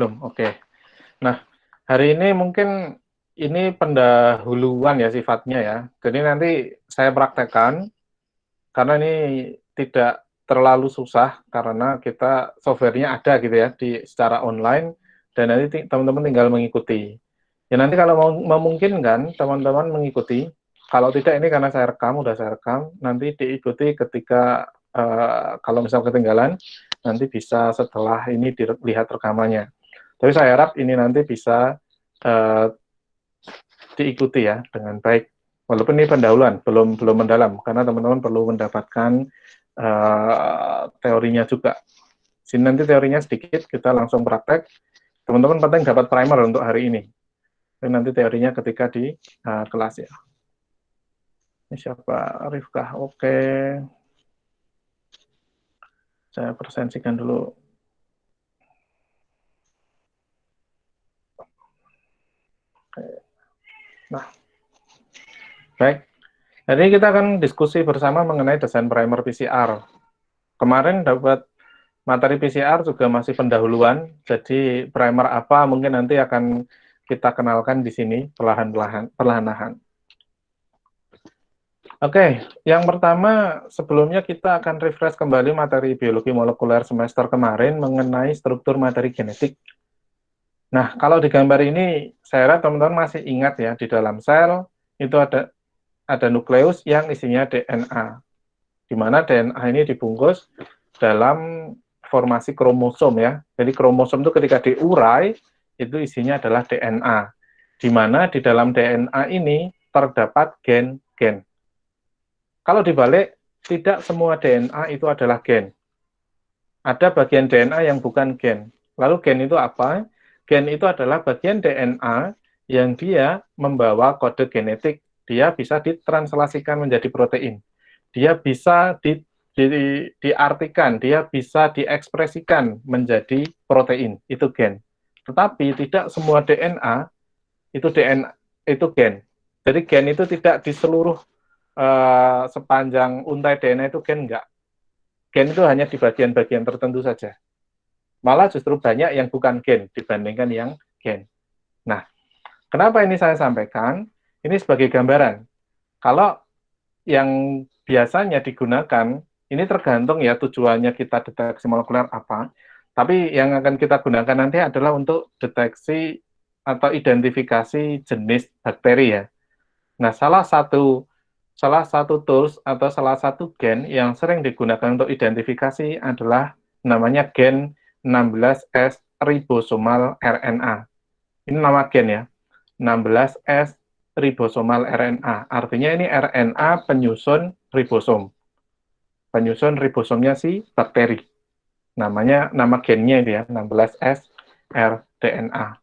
Belum, oke. Nah, hari ini mungkin ini pendahuluan ya sifatnya ya. Jadi nanti saya praktekkan, karena ini tidak terlalu susah, karena kita softwarenya ada gitu ya, secara online, dan nanti teman-teman tinggal mengikuti. Ya nanti kalau mau memungkinkan, teman-teman mengikuti. Kalau tidak, ini karena udah saya rekam, nanti diikuti ketika, kalau misal ketinggalan, nanti bisa setelah ini dilihat rekamannya. Tapi saya harap ini nanti bisa uh, diikuti ya dengan baik. Walaupun ini pendahuluan, belum mendalam, karena teman-teman perlu mendapatkan teorinya juga. Sini nanti teorinya sedikit, kita langsung praktek. Teman-teman penting dapat primer untuk hari ini. Dan nanti teorinya ketika di kelas ya. Ini siapa? Rifkah. Oke. Saya presensikan dulu. Nah, baik. Jadi kita akan diskusi bersama mengenai desain primer PCR. Kemarin dapat materi PCR juga masih pendahuluan, jadi primer apa mungkin nanti akan kita kenalkan di sini perlahan-lahan. Oke, yang pertama sebelumnya kita akan refresh kembali materi biologi molekuler semester kemarin mengenai struktur materi genetik. Nah, kalau di gambar ini saya harap teman-teman masih ingat ya, di dalam sel itu ada nukleus yang isinya DNA, di mana DNA ini dibungkus dalam formasi kromosom ya. Jadi kromosom itu ketika diurai, itu isinya adalah DNA. Di mana di dalam DNA ini terdapat gen-gen. Kalau dibalik, tidak semua DNA itu adalah gen. Ada bagian DNA yang bukan gen. Lalu gen itu apa? Gen itu adalah bagian DNA yang dia membawa kode genetik. Dia bisa ditranslasikan menjadi protein. Dia bisa diartikan, dia bisa diekspresikan menjadi protein, itu gen. Tetapi tidak semua DNA itu gen. Jadi gen itu tidak di seluruh sepanjang untai DNA itu gen, enggak. Gen itu hanya di bagian-bagian tertentu saja. Malah justru banyak yang bukan gen dibandingkan yang gen. Nah, kenapa ini saya sampaikan? Ini sebagai gambaran. Kalau yang biasanya digunakan, ini tergantung ya tujuannya kita deteksi molekuler apa, tapi yang akan kita gunakan nanti adalah untuk deteksi atau identifikasi jenis bakteri ya. Nah, salah satu tools atau salah satu gen yang sering digunakan untuk identifikasi adalah namanya gen 16S ribosomal RNA. Ini nama gen ya, 16S ribosomal RNA. Artinya ini RNA penyusun ribosom. Penyusun ribosomnya si bakteri. Nama gennya itu ya, 16S rDNA.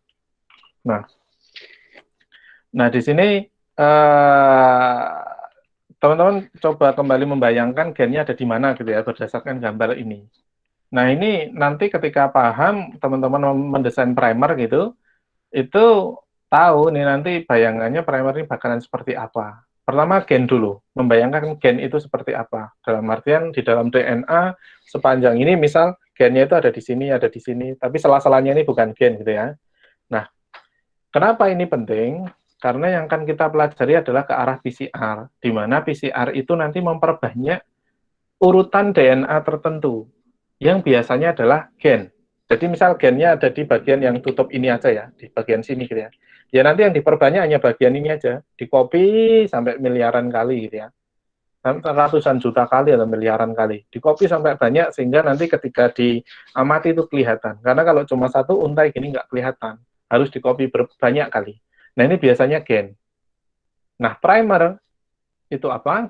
Nah di sini teman-teman coba kembali membayangkan gennya ada di mana gitu ya, berdasarkan gambar ini. Nah ini nanti ketika paham teman-teman mendesain primer gitu, itu tahu nih nanti bayangannya primer ini bakalan seperti apa. Pertama gen dulu, membayangkan gen itu seperti apa. Dalam artian di dalam DNA sepanjang ini misal gennya itu ada di sini, tapi sela-selanya ini bukan gen gitu ya. Nah, kenapa ini penting? Karena yang akan kita pelajari adalah ke arah PCR, di mana PCR itu nanti memperbanyak urutan DNA tertentu yang biasanya adalah gen. Jadi misal gennya ada di bagian yang tutup ini aja ya, di bagian sini gitu ya. Ya nanti yang diperbanyak hanya bagian ini aja, di copy sampai miliaran kali gitu ya. Ratusan juta kali atau miliaran kali. Di copy sampai banyak sehingga nanti ketika diamati itu kelihatan. Karena kalau cuma satu untai gini nggak kelihatan. Harus di copy banyak kali. Nah ini biasanya gen. Nah primer itu apa?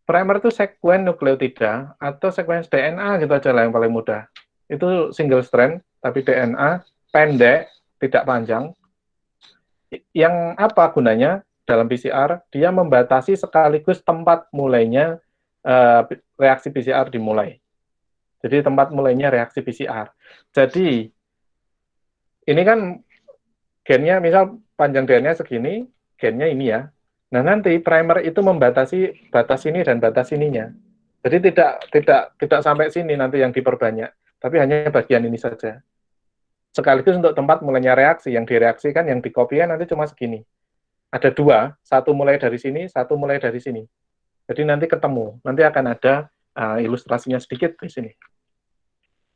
Primer itu sekuen nukleotida atau sekuens DNA gitu aja lah yang paling mudah. Itu single strand, tapi DNA pendek, tidak panjang. Yang apa gunanya dalam PCR? Dia membatasi sekaligus tempat mulainya reaksi PCR dimulai. Jadi tempat mulainya reaksi PCR. Jadi ini kan gennya misal panjang DNA segini, gennya ini ya. Nah nanti primer itu membatasi batas ini dan batas ininya. Jadi tidak sampai sini nanti yang diperbanyak, tapi hanya bagian ini saja. sekaligus untuk tempat mulainya reaksi. Yang direaksikan, yang dikopikan nanti cuma segini. Ada dua, satu mulai dari sini, satu mulai dari sini. Jadi nanti ketemu, nanti akan ada ilustrasinya sedikit di sini.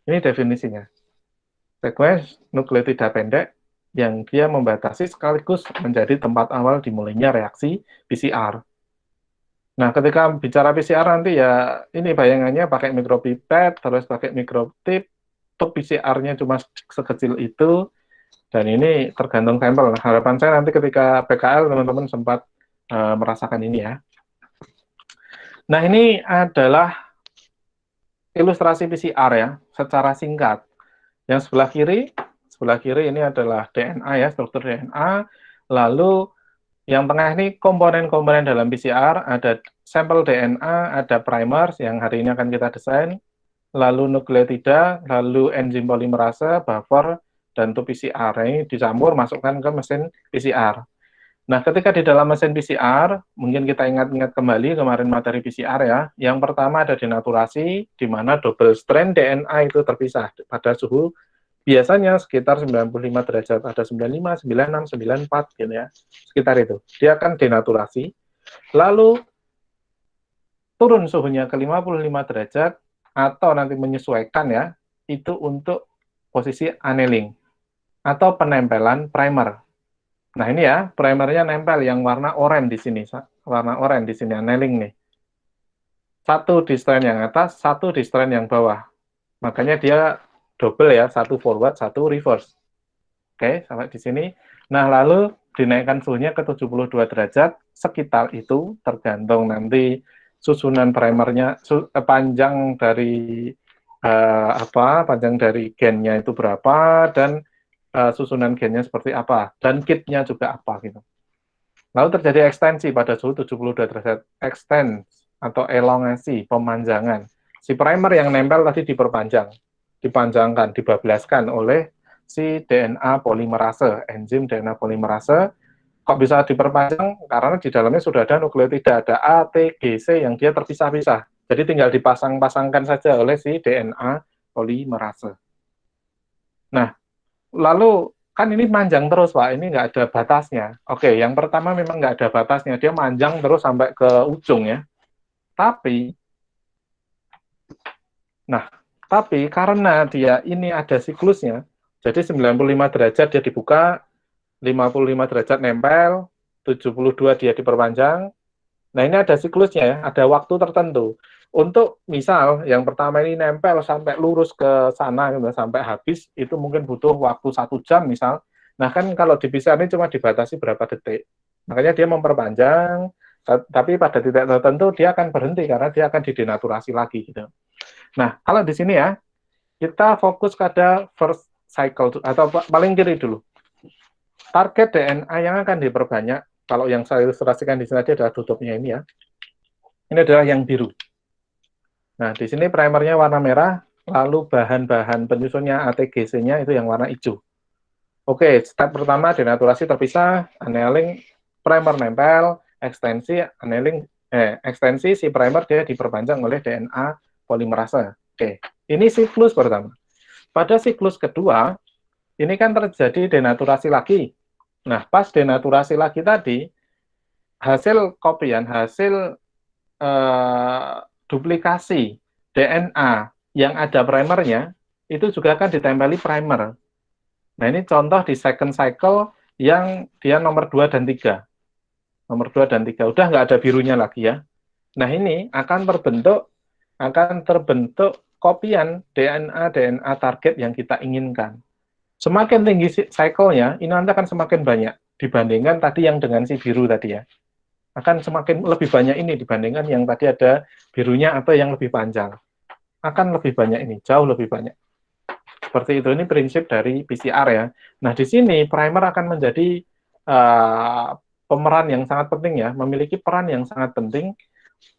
Ini definisinya. Sekuens nukleotida pendek yang dia membatasi sekaligus menjadi tempat awal dimulainya reaksi PCR. Nah, ketika bicara PCR nanti ya ini bayangannya pakai mikropipet, terus pakai mikrotip, top PCR-nya cuma sekecil itu, dan ini tergantung sampel. Nah, harapan saya nanti ketika PKL teman-teman sempat merasakan ini ya. Nah, ini adalah ilustrasi PCR ya, secara singkat. Yang sebelah kiri ini adalah DNA ya, struktur DNA. Lalu yang tengah ini komponen-komponen dalam PCR, ada sampel DNA, ada primers yang hari ini akan kita desain, lalu nukleotida, lalu enzim polimerase, buffer, dan itu PCR. Ini dicampur, masukkan ke mesin PCR. Nah, ketika di dalam mesin PCR, mungkin kita ingat-ingat kembali kemarin materi PCR ya, yang pertama ada denaturasi, di mana double strand DNA itu terpisah pada suhu biasanya sekitar 95 derajat, ada 95, 96, 94 gitu ya, sekitar itu. Dia akan denaturasi, lalu turun suhunya ke 55 derajat, atau nanti menyesuaikan ya, itu untuk posisi annealing, atau penempelan primer. Nah ini ya, primernya nempel yang warna oranye di sini, warna oranye di sini, annealing nih. Satu di strand yang atas, satu di strand yang bawah. Makanya dia double ya, satu forward, satu reverse. Oke, sampai di sini. Nah, lalu dinaikkan suhunya ke 72 derajat, sekitar itu, tergantung nanti susunan primernya, panjang dari panjang dari gennya itu berapa, dan susunan gennya seperti apa, dan kitnya juga apa gitu. Lalu terjadi ekstensi pada suhu 72 derajat, extend atau elongasi, pemanjangan. Si primer yang nempel tadi dipanjangkan, dibablaskan oleh si DNA polimerase, enzim DNA polimerase. Kok bisa diperpanjang? Karena di dalamnya sudah ada nukleotida, ada A, T, G, C yang dia terpisah-pisah. Jadi tinggal dipasang-pasangkan saja oleh si DNA polimerase. Nah, lalu kan ini panjang terus Pak, ini nggak ada batasnya. Oke, yang pertama memang nggak ada batasnya, dia panjang terus sampai ke ujung ya. Tapi karena dia ini ada siklusnya, jadi 95 derajat dia dibuka, 55 derajat nempel, 72 dia diperpanjang. Nah ini ada siklusnya ya, ada waktu tertentu. Untuk misal yang pertama ini nempel sampai lurus ke sana, sampai habis, itu mungkin butuh waktu 1 jam misal. Nah kan kalau dipisah ini cuma dibatasi berapa detik. Makanya dia memperpanjang, tapi pada titik tertentu dia akan berhenti karena dia akan didenaturasi lagi gitu. Nah kalau di sini ya, kita fokus pada first cycle atau paling kiri dulu. Target DNA yang akan diperbanyak, kalau yang saya ilustrasikan di sini adalah tutupnya ini ya. Ini adalah yang biru. Nah, di sini primernya warna merah, lalu bahan-bahan penyusunnya ATGC-nya itu yang warna hijau. Oke, step pertama denaturasi terpisah, annealing, primer nempel, ekstensi si primer dia diperpanjang oleh DNA polimerase. Oke, ini siklus pertama. Pada siklus kedua, ini kan terjadi denaturasi lagi. Nah, pas denaturasi lagi tadi, hasil kopian, hasil duplikasi DNA yang ada primernya, itu juga akan ditempeli primer. Nah, ini contoh di second cycle yang dia nomor 2 dan 3. Nomor 2 dan 3. Udah nggak ada birunya lagi ya. Nah, ini akan terbentuk kopian DNA target yang kita inginkan. Semakin tinggi cycle-nya, ini nanti akan semakin banyak dibandingkan tadi yang dengan si biru tadi ya. Akan semakin lebih banyak ini dibandingkan yang tadi ada birunya atau yang lebih panjang. Akan lebih banyak ini, jauh lebih banyak. Seperti itu, ini prinsip dari PCR ya. Nah, di sini primer akan menjadi pemeran yang sangat penting ya, memiliki peran yang sangat penting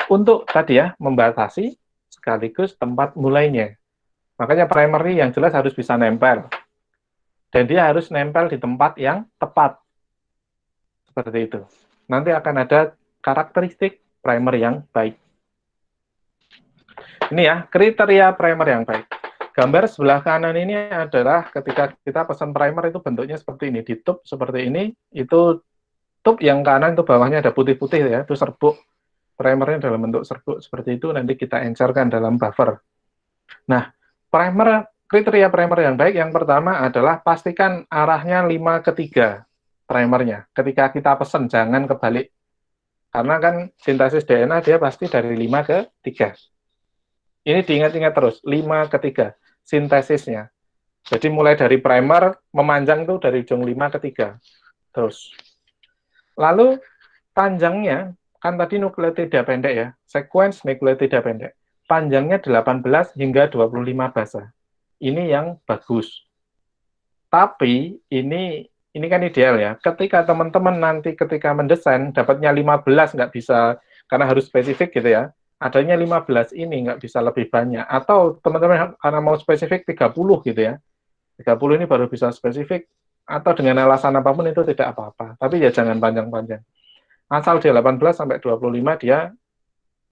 untuk tadi ya, membatasi sekaligus tempat mulainya. Makanya primer ini yang jelas harus bisa nempel. Dan dia harus nempel di tempat yang tepat. Seperti itu. Nanti akan ada karakteristik primer yang baik. Ini ya, kriteria primer yang baik. Gambar sebelah kanan ini adalah ketika kita pesan primer itu bentuknya seperti ini, di tube seperti ini, itu tube yang kanan itu bawahnya ada putih-putih ya, itu serbuk. Primernya dalam bentuk serbuk seperti itu, nanti kita encerkan dalam buffer. Nah, kriteria primer yang baik yang pertama adalah pastikan arahnya 5 ke 3 primernya. Ketika kita pesan, jangan kebalik. Karena kan sintesis DNA dia pasti dari 5 ke 3. Ini diingat-ingat terus, 5 ke 3 sintesisnya. Jadi mulai dari primer, memanjang itu dari ujung 5 ke 3. Terus. Lalu panjangnya, kan tadi nukleotida pendek ya, sequence nukleotida pendek. Panjangnya 18 hingga 25 basa. Ini yang bagus. Tapi ini kan ideal ya. Ketika teman-teman nanti ketika mendesain dapatnya 15 nggak bisa karena harus spesifik gitu ya. Adanya 15 ini nggak bisa lebih banyak. Atau teman-teman karena mau spesifik 30 gitu ya. 30 ini baru bisa spesifik. Atau dengan alasan apapun itu tidak apa-apa. Tapi ya jangan panjang-panjang. Asal dia 18 sampai 25 dia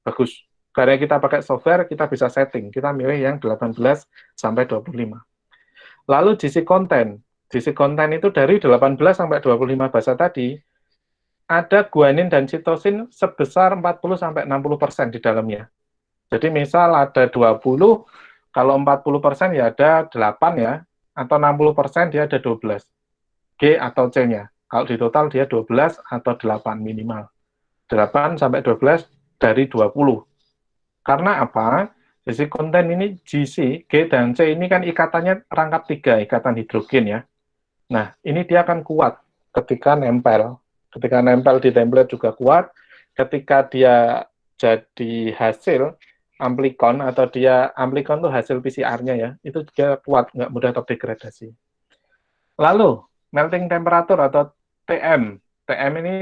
bagus. Karena kita pakai software, kita bisa setting. Kita milih yang 18 sampai 25. Lalu GC konten. GC konten itu dari 18 sampai 25 bahasa tadi, ada guanin dan sitosin sebesar 40 sampai 60% di dalamnya. Jadi misal ada 20, kalau 40% ya ada 8 ya, atau 60% dia ada 12. G atau C-nya. Kalau di total dia 12 atau 8 minimal. 8 sampai 12 dari 20. Karena apa? Sisi konten ini GC, G dan C ini kan ikatannya rangkap 3, ikatan hidrogen ya. Nah, ini dia akan kuat ketika nempel. Ketika nempel di template juga kuat. Ketika dia jadi hasil amplikon, atau dia amplikon itu hasil PCR-nya ya, itu juga kuat, nggak mudah terdegradasi. Lalu, melting temperature atau TM. TM ini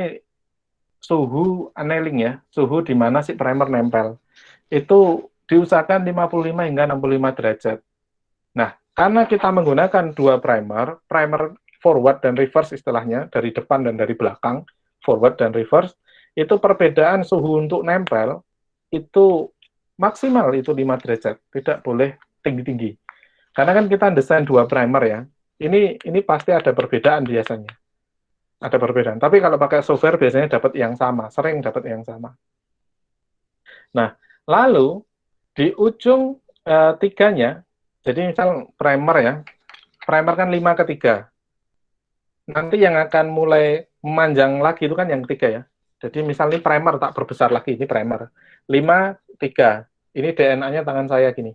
suhu annealing ya, suhu di mana si primer nempel. Itu diusahakan 55 hingga 65 derajat. Nah, karena kita menggunakan dua primer, primer forward dan reverse istilahnya, dari depan dan dari belakang, forward dan reverse, itu perbedaan suhu untuk nempel, itu maksimal itu 5 derajat, tidak boleh tinggi-tinggi. Karena kan kita desain dua primer ya, ini pasti ada perbedaan biasanya. Ada perbedaan. Tapi kalau pakai software biasanya dapat yang sama, sering dapat yang sama. Nah, lalu di ujung tiganya, jadi misal primer ya, primer kan 5 ke 3. Nanti yang akan mulai memanjang lagi itu kan yang ketiga ya. Jadi misal ini primer tak berbesar lagi, ini primer. 5, 3. Ini DNA-nya tangan saya gini.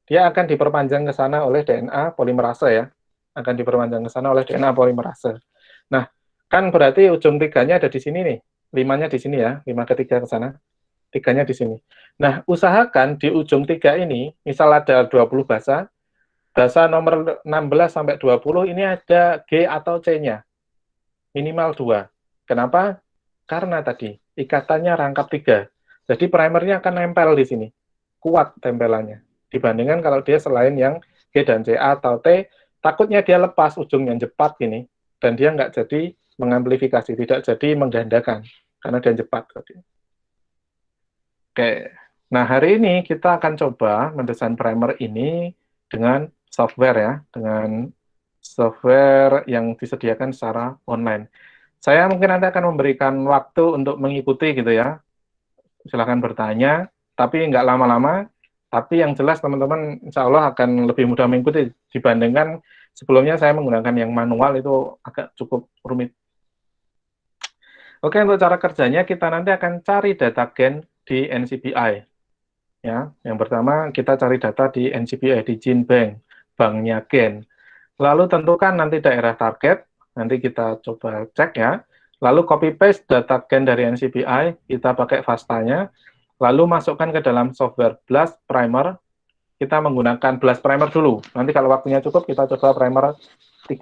Dia akan diperpanjang ke sana oleh DNA polimerase ya. Akan diperpanjang ke sana oleh DNA polimerase. Nah, kan berarti ujung tiganya ada di sini nih. 5-nya di sini ya, 5 ke 3 ke sana. 3-nya di sini. Nah, usahakan di ujung 3 ini, misal ada 20 basa, basa nomor 16 sampai 20 ini ada G atau C-nya. Minimal 2. Kenapa? Karena tadi ikatannya rangkap 3. Jadi primernya akan nempel di sini. Kuat tempelannya. Dibandingkan kalau dia selain yang G dan C, A atau T, takutnya dia lepas ujungnya jepat gini. Dan dia nggak jadi mengamplifikasi, tidak jadi menggandakan. Karena dia jepat tadi. Oke. Nah, hari ini kita akan coba mendesain primer ini dengan software ya, dengan software yang disediakan secara online. Saya mungkin nanti akan memberikan waktu untuk mengikuti gitu ya. Silahkan bertanya, tapi nggak lama-lama. Tapi yang jelas teman-teman insya Allah akan lebih mudah mengikuti dibandingkan sebelumnya saya menggunakan yang manual itu agak cukup rumit. Oke, untuk cara kerjanya kita nanti akan cari data gen di NCBI. Ya, yang pertama kita cari data di NCBI, di GenBank, banknya gen. Lalu tentukan nanti daerah target, nanti kita coba cek ya. Lalu copy paste data gen dari NCBI, kita pakai FASTA-nya, lalu masukkan ke dalam software BLAST Primer. Kita menggunakan BLAST Primer dulu. Nanti kalau waktunya cukup kita coba Primer 3+.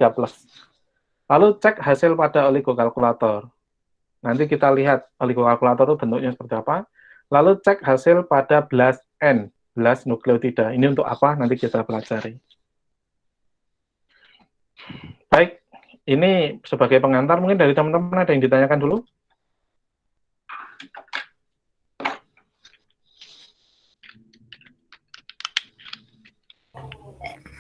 Lalu cek hasil pada oligokalkulator. Nanti kita lihat oligokalkulator itu bentuknya seperti apa. Lalu cek hasil pada BLAST N, BLAST nukleotida. Ini untuk apa? Nanti kita pelajari. Baik, ini sebagai pengantar mungkin dari teman-teman ada yang ditanyakan dulu?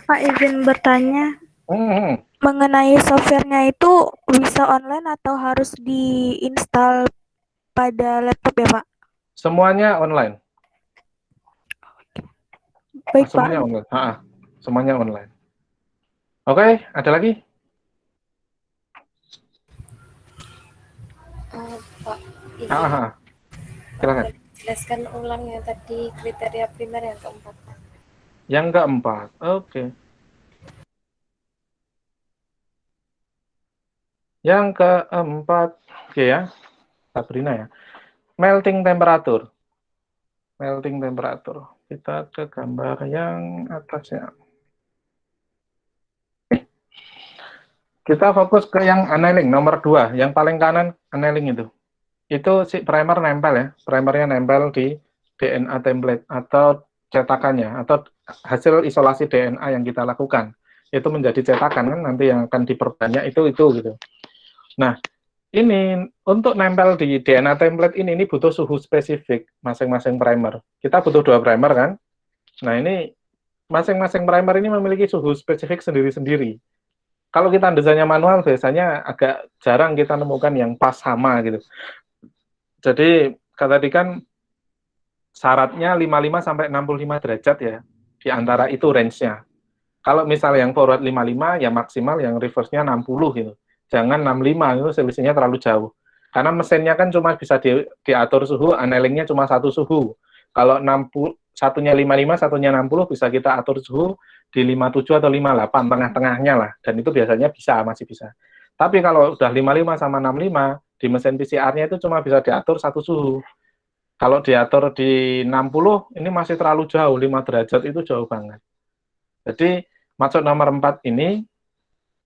Pak izin bertanya, Hmm, mengenai softwarenya itu bisa online atau harus diinstal pada laptop ya, Pak? semuanya online. Baik, Semuanya Pak. online. Semuanya online. Oke, ada lagi? Pak, Ah, izin silakan. boleh jelaskan ulang yang tadi kriteria primer yang keempat. Yang keempat, oke. Yang keempat, oke ya, Sabrina ya. Melting temperature. Melting temperature. Kita ke gambar yang atasnya. Kita fokus ke yang annealing, nomor 2. Yang paling kanan annealing itu. Itu si primer nempel ya. Primernya nempel di DNA template atau cetakannya, atau hasil isolasi DNA yang kita lakukan. Itu menjadi cetakan kan, nanti yang akan diperbanyak itu gitu. Nah, ini untuk nempel di DNA template ini butuh suhu spesifik masing-masing primer. Kita butuh 2 primer kan. Nah, ini masing-masing primer ini memiliki suhu spesifik sendiri-sendiri. Kalau kita desainnya manual, biasanya agak jarang kita nemukan yang pas sama gitu. Jadi, tadi kan syaratnya 55 sampai 65 derajat ya, di antara itu range-nya. Kalau misalnya yang forward 55, ya maksimal yang reverse-nya 60 gitu. Jangan 65, itu selisihnya terlalu jauh. Karena mesinnya kan cuma bisa diatur suhu, annealingnya cuma satu suhu. Kalau 60, satunya 55, satunya 60, bisa kita atur suhu di 57 atau 58, tengah-tengahnya lah. Dan itu biasanya bisa, masih bisa. Tapi kalau udah 55 sama 65, di mesin PCR-nya itu cuma bisa diatur satu suhu. Kalau diatur di 60, ini masih terlalu jauh, 5 derajat itu jauh banget. Jadi, maksud nomor 4 ini,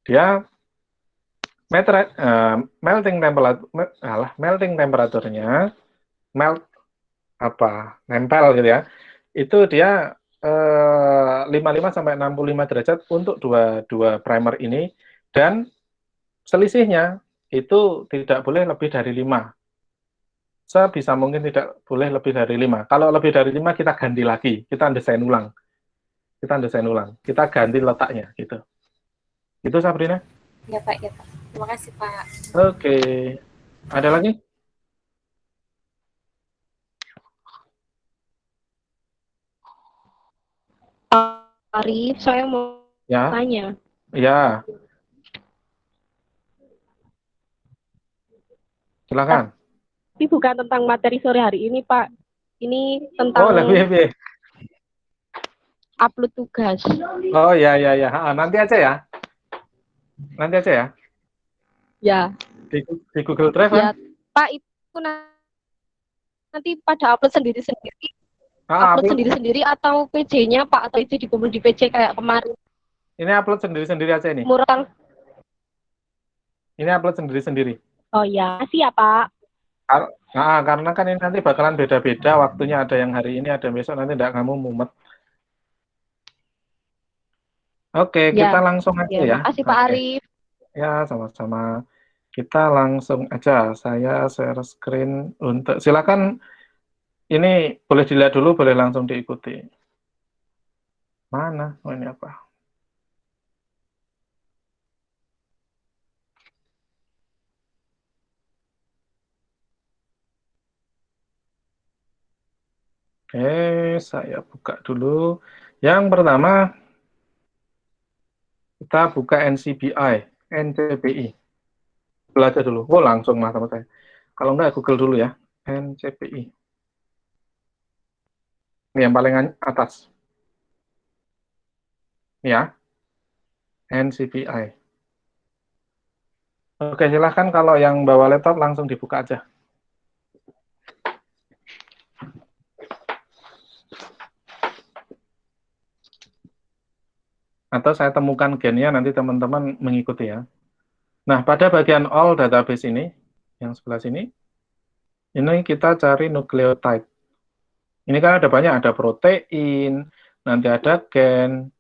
dia melting temperature, melting temperaturnya, melt nempel gitu ya. Itu dia 55 sampai 65 derajat untuk dua primer ini, dan selisihnya itu tidak boleh lebih dari 5. Sebisa mungkin tidak boleh lebih dari 5. Kalau lebih dari 5 kita ganti lagi, kita desain ulang. Kita ganti letaknya gitu. Itu Sabrina. Ya Pak, ya Pak. Terima kasih Pak. Oke. Ada lagi? Arif, saya mau Ya. tanya. Ya, silakan. Tapi bukan tentang materi sore hari ini, Pak. Ini Oh, tentang lebih. upload tugas. Oh, ya. Nanti aja ya. Nanti aja ya. Ya, Di Google Drive kan? ya, Pak, itu nanti pada upload sendiri-sendiri. Upload Upload. sendiri-sendiri atau PJ-nya, Pak, atau itu dikumpul di PJ kayak kemarin. Ini upload sendiri-sendiri aja ini. Mural. Ini upload sendiri-sendiri. Oh ya, kasih ya, Pak. Karena kan ini nanti bakalan beda-beda waktunya, ada yang hari ini, ada besok, nanti enggak kamu mumet. Oke, kita Ya, langsung aja ya, ya. makasih Pak Oke. Arif. Ya, sama-sama. Kita langsung aja. Saya share screen untuk, silakan, ini boleh dilihat dulu, boleh langsung diikuti. Mana? Oh, ini apa? Oke, saya buka dulu. Yang pertama, kita buka NCBI, NCBI. Belajar dulu. Oh, langsung lah sama saya. Kalau enggak, Google dulu ya. NCBI. Ini yang paling atas. Ini ya, NCBI. Oke, silahkan kalau yang bawa laptop langsung dibuka aja. Atau saya temukan gennya, nanti teman-teman mengikuti ya. Nah, pada bagian all database ini, yang sebelah sini, ini kita cari nukleotide. Ini kan ada banyak, ada protein, nanti ada gen,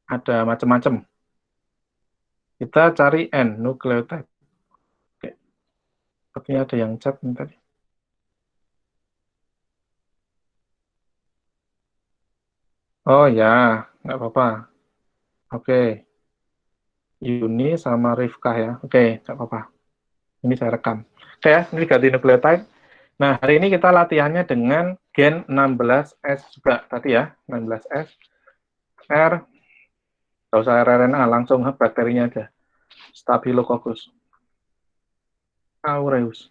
ada macam-macam. Kita cari N, nukleotide. Oke. Sepertinya ada yang chat nih tadi. Oh ya, nggak apa-apa. Oke. Yuni sama Rifkah ya. Oke, nggak apa-apa. Ini saya rekam. Oke ya, ini ganti nucleotide. Nah, hari ini kita latihannya dengan gen 16S juga tadi ya, 16S. R, nggak usah RNA, langsung bakterinya aja. Staphylococcus aureus.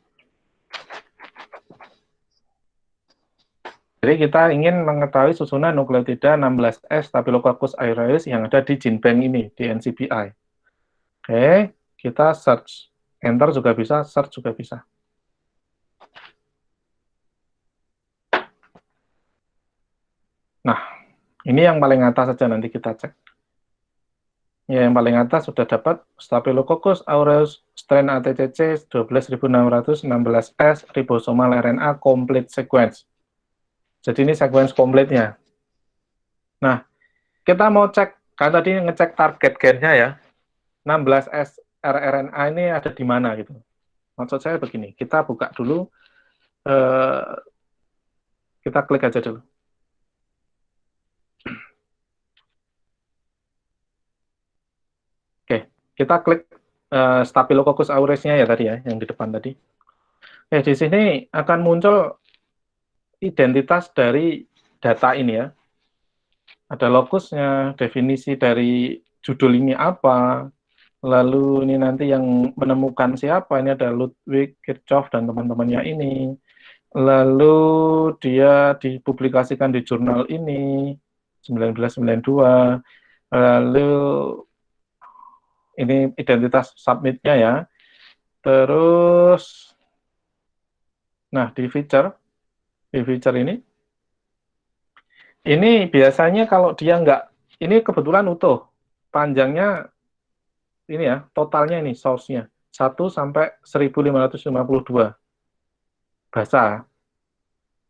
Jadi kita ingin mengetahui susunan nukleotida 16S Staphylococcus aureus yang ada di gene bank ini, di NCBI. Oke, kita search. Enter juga bisa, search juga bisa. Nah, ini yang paling atas saja nanti kita cek. Ya, yang paling atas sudah dapat Staphylococcus aureus strain ATCC 12616S ribosomal RNA complete sequence. Jadi ini sequence komplitnya. Nah, kita mau cek, kan tadi ngecek target gennya ya, 16S rRNA ini ada di mana gitu. Maksud saya begini, kita buka dulu, kita klik aja dulu. Oke, kita klik Staphylococcus aureusnya ya tadi ya, yang di depan tadi. Di sini akan muncul identitas dari data ini ya. Ada locusnya, definisi dari judul ini apa, lalu ini nanti yang menemukan siapa, ini ada Ludwig Kirchhoff dan teman-temannya ini, lalu dia dipublikasikan di jurnal ini, 1992, lalu ini identitas submitnya ya, terus, nah di feature ini biasanya kalau dia nggak, ini kebetulan utuh, panjangnya ini ya, totalnya ini, source-nya, 1 sampai 1552 bahasa.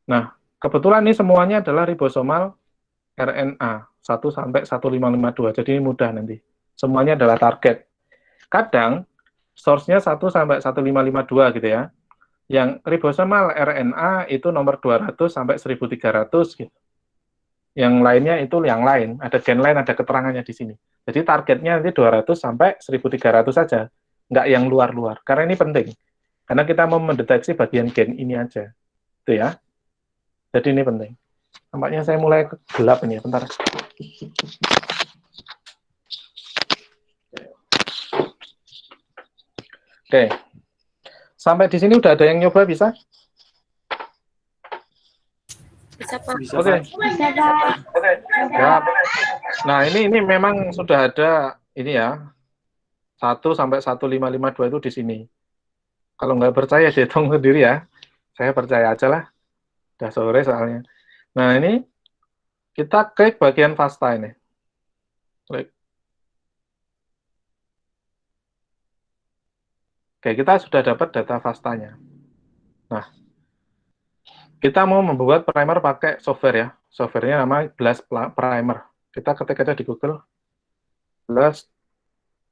Nah, kebetulan ini semuanya adalah ribosomal RNA, 1 sampai 1552, jadi ini mudah nanti. Semuanya adalah target. Kadang, source-nya 1 sampai 1552 gitu ya. Yang ribosomal RNA itu nomor 200 sampai 1300 gitu. Yang lainnya itu yang lain, ada gen lain, ada keterangannya di sini. Jadi targetnya nanti 200 sampai 1300 saja, nggak yang luar-luar. Karena ini penting, karena kita mau mendeteksi bagian gen ini aja. Itu ya. Jadi ini penting. Nampaknya saya mulai gelap ini, bentar. Oke. Sampai di sini udah ada yang nyoba, bisa? Bisa, Pak. Oke. Bisa, Pak. Ya. Nah, ini memang sudah ada ini ya. 1 sampai 1552 itu di sini. Kalau nggak percaya, dihitung sendiri ya. Saya percaya aja lah. Udah sore soalnya. Nah, ini kita klik bagian FASTA ini. Klik. Oke, kita sudah dapat data FASTA-nya. Nah, kita mau membuat primer pakai software ya. Softwarenya namanya BLAST Primer. Kita ketik aja di Google. BLAST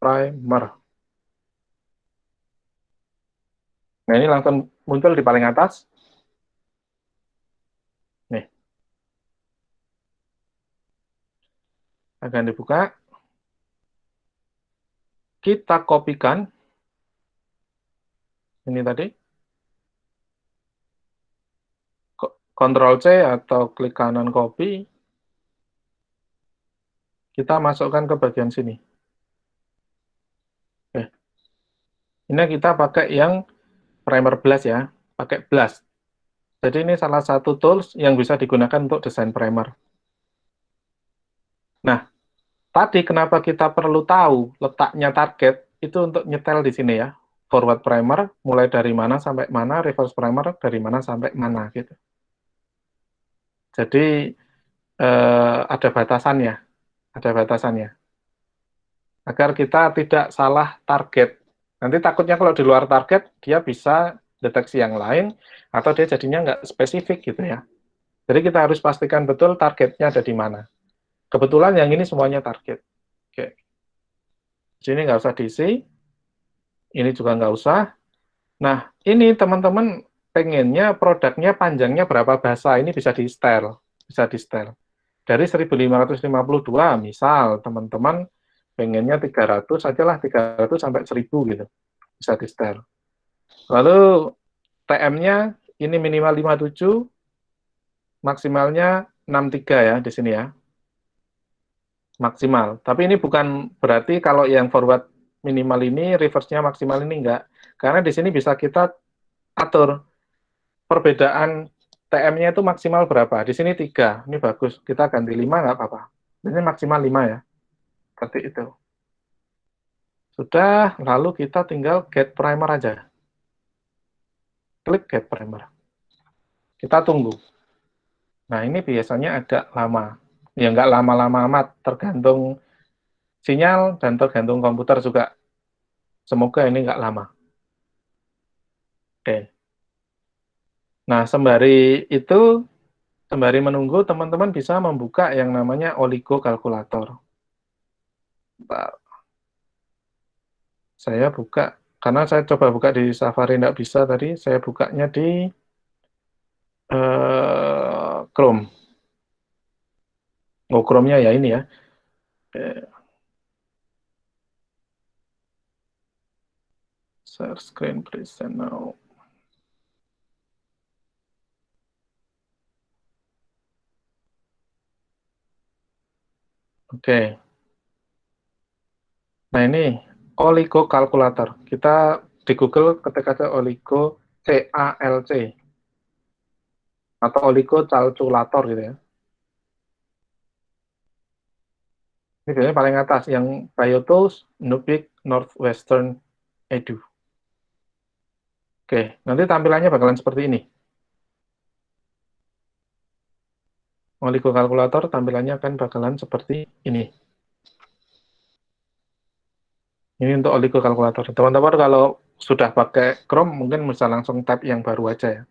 Primer. Nah, ini langsung muncul di paling atas. Nih. Akan dibuka. Kita kopikan. Ini tadi. Ctrl C atau klik kanan copy. Kita masukkan ke bagian sini. Oke. Ini kita pakai yang primer BLAST ya. Pakai BLAST. Jadi ini salah satu tools yang bisa digunakan untuk desain primer. Nah, tadi kenapa kita perlu tahu letaknya target, itu untuk nyetel di sini ya. Forward primer, mulai dari mana sampai mana, reverse primer, dari mana sampai mana, gitu. Jadi, ada batasannya. Ada batasannya. Agar kita tidak salah target. Nanti takutnya kalau di luar target, dia bisa deteksi yang lain, atau dia jadinya nggak spesifik gitu ya. Jadi kita harus pastikan betul targetnya ada di mana. Kebetulan yang ini semuanya target. Oke. Sini nggak usah diisi. Ini juga nggak usah. Nah, ini teman-teman pengennya produknya panjangnya berapa bahasa, ini bisa di-style. Bisa di-style. Dari 1552, misal teman-teman pengennya 300 aja lah, 300 sampai 1000 gitu, bisa di setel. Lalu TM-nya ini minimal 57, maksimalnya 63 ya di sini ya, maksimal. Tapi ini bukan berarti kalau yang forward minimal ini, reverse-nya maksimal ini enggak. Karena di sini bisa kita atur perbedaan TM-nya itu maksimal berapa. Di sini 3, ini bagus. Kita ganti 5 nggak apa-apa. Ini maksimal 5 ya, seperti itu. Sudah, lalu kita tinggal get primer aja. Klik get primer. Kita tunggu. Nah, ini biasanya agak lama. Ya, nggak lama-lama amat, tergantung sinyal dan tergantung komputer juga. Semoga ini nggak lama. Oke. Nah, sembari menunggu, teman-teman bisa membuka yang namanya Oligo kalkulator. Saya buka, karena saya coba buka di Safari nggak bisa tadi, saya bukanya di Chrome. Oh, Chrome-nya ya ini ya. Share screen present now. Oke. Nah ini Oligo kalkulator. Kita di Google ketik aja Oligo CALC atau Oligo calculator gitu ya. Ini biasanya paling atas yang BioTools, Nubic, Northwestern Edu. Oke, nanti tampilannya bakalan seperti ini. Oligo kalkulator tampilannya akan bakalan seperti ini. Ini untuk Oligo kalkulator. Teman-teman kalau sudah pakai Chrome mungkin bisa langsung tab yang baru aja ya.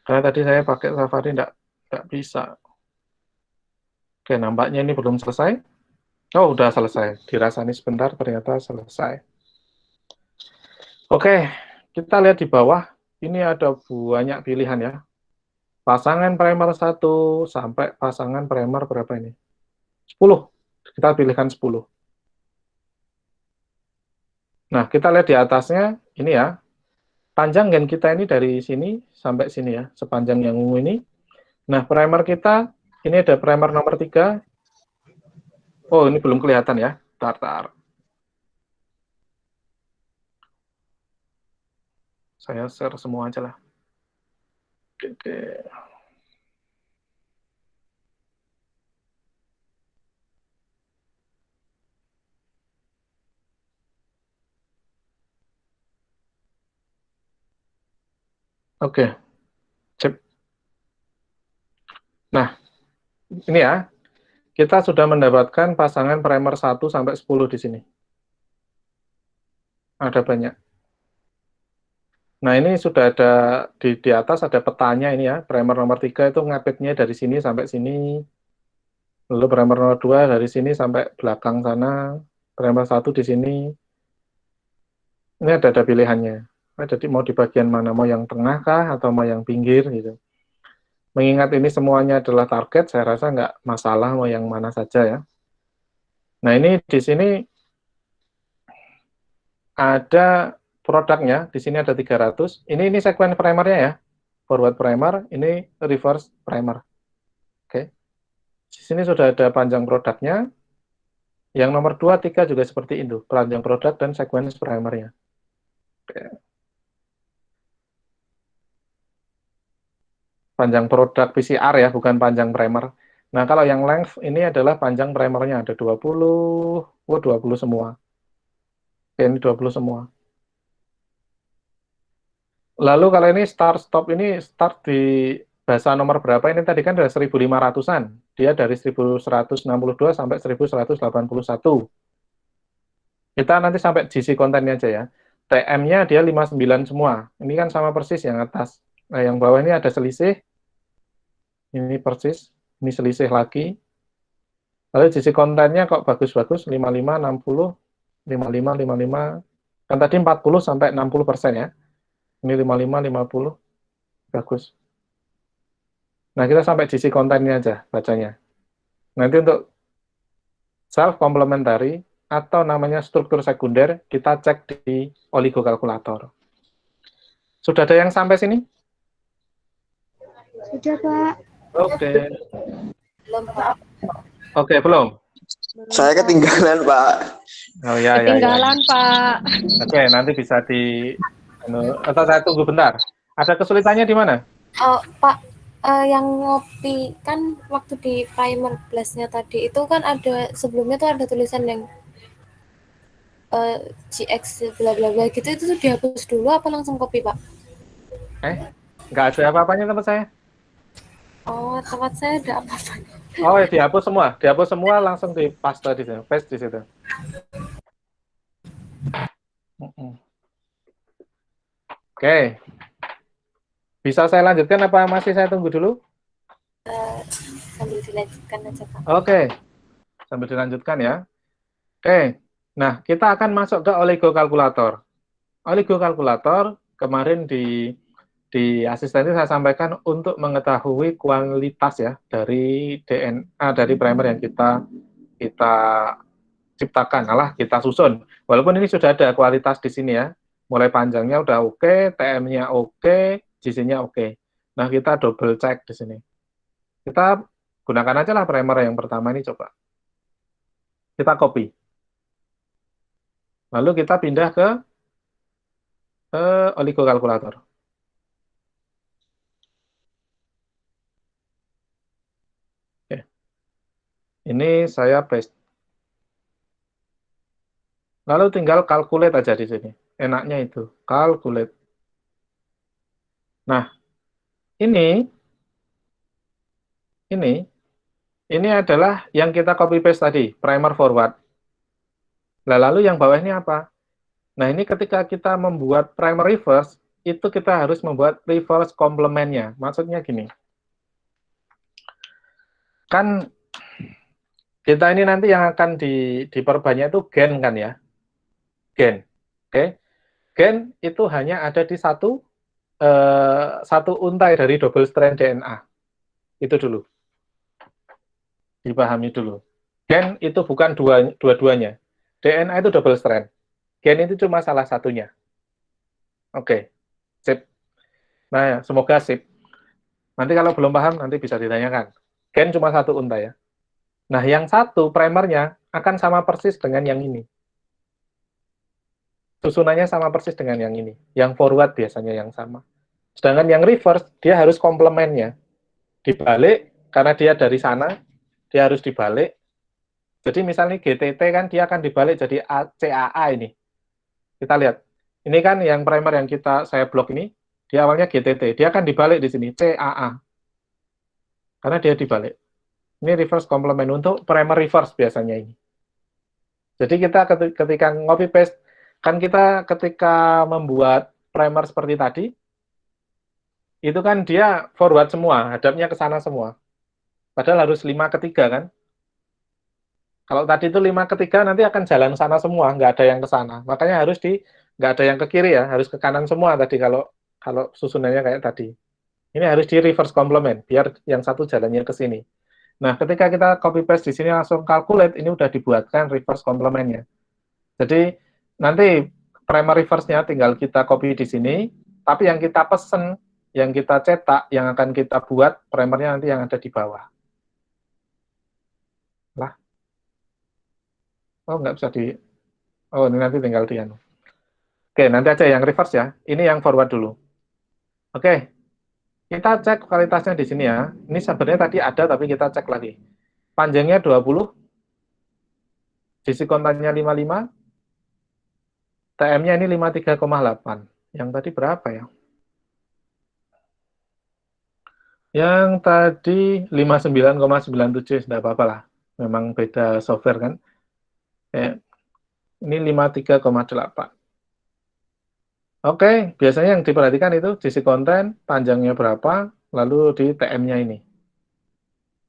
Karena tadi saya pakai Safari nggak bisa. Oke, nampaknya ini belum selesai. Oh, udah selesai. Dirasani sebentar, ternyata selesai. Oke, kita lihat di bawah. Ini ada banyak pilihan ya. Pasangan primer 1 sampai pasangan primer berapa ini? 10. Kita pilihkan 10. Nah, kita lihat di atasnya, ini ya. Panjang gen kita ini dari sini sampai sini ya, sepanjang yang ungu ini. Nah, primer kita, ini ada primer nomor 3. Oh, ini belum kelihatan ya. Tar. Saya share semua aja lah. Oke. Oke. Cep. Nah, ini ya. Kita sudah mendapatkan pasangan primer 1 sampai 10 di sini. Ada banyak. Nah, ini sudah ada di atas ada petanya ini ya. Primer nomor 3 itu ngapitnya dari sini sampai sini. Lalu primer nomor 2 dari sini sampai belakang sana. Primer 1 di sini. Ini ada pilihannya. Jadi mau di bagian mana, mau yang tengah kah atau mau yang pinggir gitu. Mengingat ini semuanya adalah target, saya rasa nggak masalah mau yang mana saja ya. Nah, ini di sini ada produknya, di sini ada 300. Ini sekuen primernya ya. Forward primer, ini reverse primer. Oke. Di sini sudah ada panjang produknya. Yang nomor 2, 3 juga seperti itu, panjang produk dan sequence primernya. Oke. Panjang produk PCR ya, bukan panjang primer. Nah, kalau yang length ini adalah panjang primernya, ada 20, 20 semua. Oke, ini 20 semua. Lalu kalau ini start-stop ini start di bahasa nomor berapa ini tadi kan ada 1500-an. Dia dari 1162 sampai 1181. Kita nanti sampai GC kontennya aja ya. TM-nya dia 59 semua. Ini kan sama persis yang atas. Nah, yang bawah ini ada selisih. Ini persis. Ini selisih lagi. Lalu GC kontennya kok bagus-bagus. 55, 60, 55, 55. Kan tadi 40 sampai 60% ya. Ini 55, 50. Bagus. Nah, kita sampai GC kontennya aja bacanya. Nanti untuk self complementary atau namanya struktur sekunder, kita cek di oligokalkulator. Sudah ada yang sampai sini? Sudah, Pak. Oke. Belum, Pak. Oke, belum? Saya ketinggalan, Pak. Oh ya, ya, ya. Ketinggalan, Pak. Oke, nanti bisa atau saya tunggu bentar. Ada kesulitannya di mana? Pak, yang ngopi kan waktu di primer blastnya tadi itu kan ada sebelumnya tuh ada tulisan yang GX bla bla bla gitu, itu tuh dihapus dulu apa langsung copy, Pak? Nggak ada apa-apanya tempat saya. Oh, tempat saya ada apa-apa. Oh, ya, dihapus semua langsung di paste di situ, paste di situ. Oke. Bisa saya lanjutkan apa masih saya tunggu dulu? Sambil dilanjutkan aja, Pak. Oke. Sambil dilanjutkan ya. Oke. Nah, kita akan masuk ke oligokalkulator. Oligokalkulator kemarin di asistensi saya sampaikan untuk mengetahui kualitas ya dari DNA dari primer yang kita ciptakan, kita susun. Walaupun ini sudah ada kualitas di sini ya, mulai panjangnya udah oke, TM-nya oke, GC-nya oke. Nah, kita double check di sini. Kita gunakan aja lah primer yang pertama ini, coba. Kita copy. Lalu kita pindah ke oligokalkulator. Oke. Ini saya paste. Lalu tinggal calculate aja di sini. Enaknya itu, calculate. Nah, ini adalah yang kita copy paste tadi, primer forward. Nah, lalu yang bawah ini apa? Nah, ini ketika kita membuat primer reverse, itu kita harus membuat reverse complement-nya. Maksudnya gini. Kan kita ini nanti yang akan diperbanyak itu gen kan ya? Gen. Oke. Gen itu hanya ada di satu untai dari double strand DNA. Itu dulu. Dipahami dulu. Gen itu bukan dua-duanya. DNA itu double strand. Gen itu cuma salah satunya. Oke. Sip. Nah, semoga sip. Nanti kalau belum paham, nanti bisa ditanyakan. Gen cuma satu untai ya. Nah, yang satu, primernya, akan sama persis dengan yang ini. Susunannya sama persis dengan yang ini. Yang forward biasanya yang sama. Sedangkan yang reverse, dia harus komplemennya. Dibalik, karena dia dari sana, dia harus dibalik. Jadi misalnya GTT kan, dia akan dibalik jadi CAA ini. Kita lihat. Ini kan yang primer yang saya blok ini, dia awalnya GTT. Dia akan dibalik di sini, CAA. Karena dia dibalik. Ini reverse complement untuk primer reverse biasanya ini. Jadi kita ketika copy paste, kan kita ketika membuat primer seperti tadi, itu kan dia forward semua, hadapnya ke sana semua. Padahal harus 5 ke 3 kan. Kalau tadi itu 5 ke 3 nanti akan jalan sana semua, nggak ada yang ke sana. Makanya harus nggak ada yang ke kiri ya, harus ke kanan semua tadi kalau susunannya kayak tadi. Ini harus di reverse complement, biar yang satu jalannya ke sini. Nah, ketika kita copy paste di sini langsung calculate, ini udah dibuatkan reverse complement-nya. Jadi nanti primer reverse-nya tinggal kita copy di sini, tapi yang kita pesen, yang kita cetak, yang akan kita buat primernya nanti yang ada di bawah. Lah. Oh, nggak bisa oh, ini nanti tinggal Oke, nanti aja yang reverse ya. Ini yang forward dulu. Oke. Kita cek kualitasnya di sini ya. Ini sebenarnya tadi ada, tapi kita cek lagi. Panjangnya 20, GC kontannya 55, TM-nya ini 53,8. Yang tadi berapa ya? Yang tadi 59,97, tidak apa-apa lah. Memang beda software kan. Ini 53,8. Oke, biasanya yang diperhatikan itu GC content, panjangnya berapa, lalu di TM-nya ini.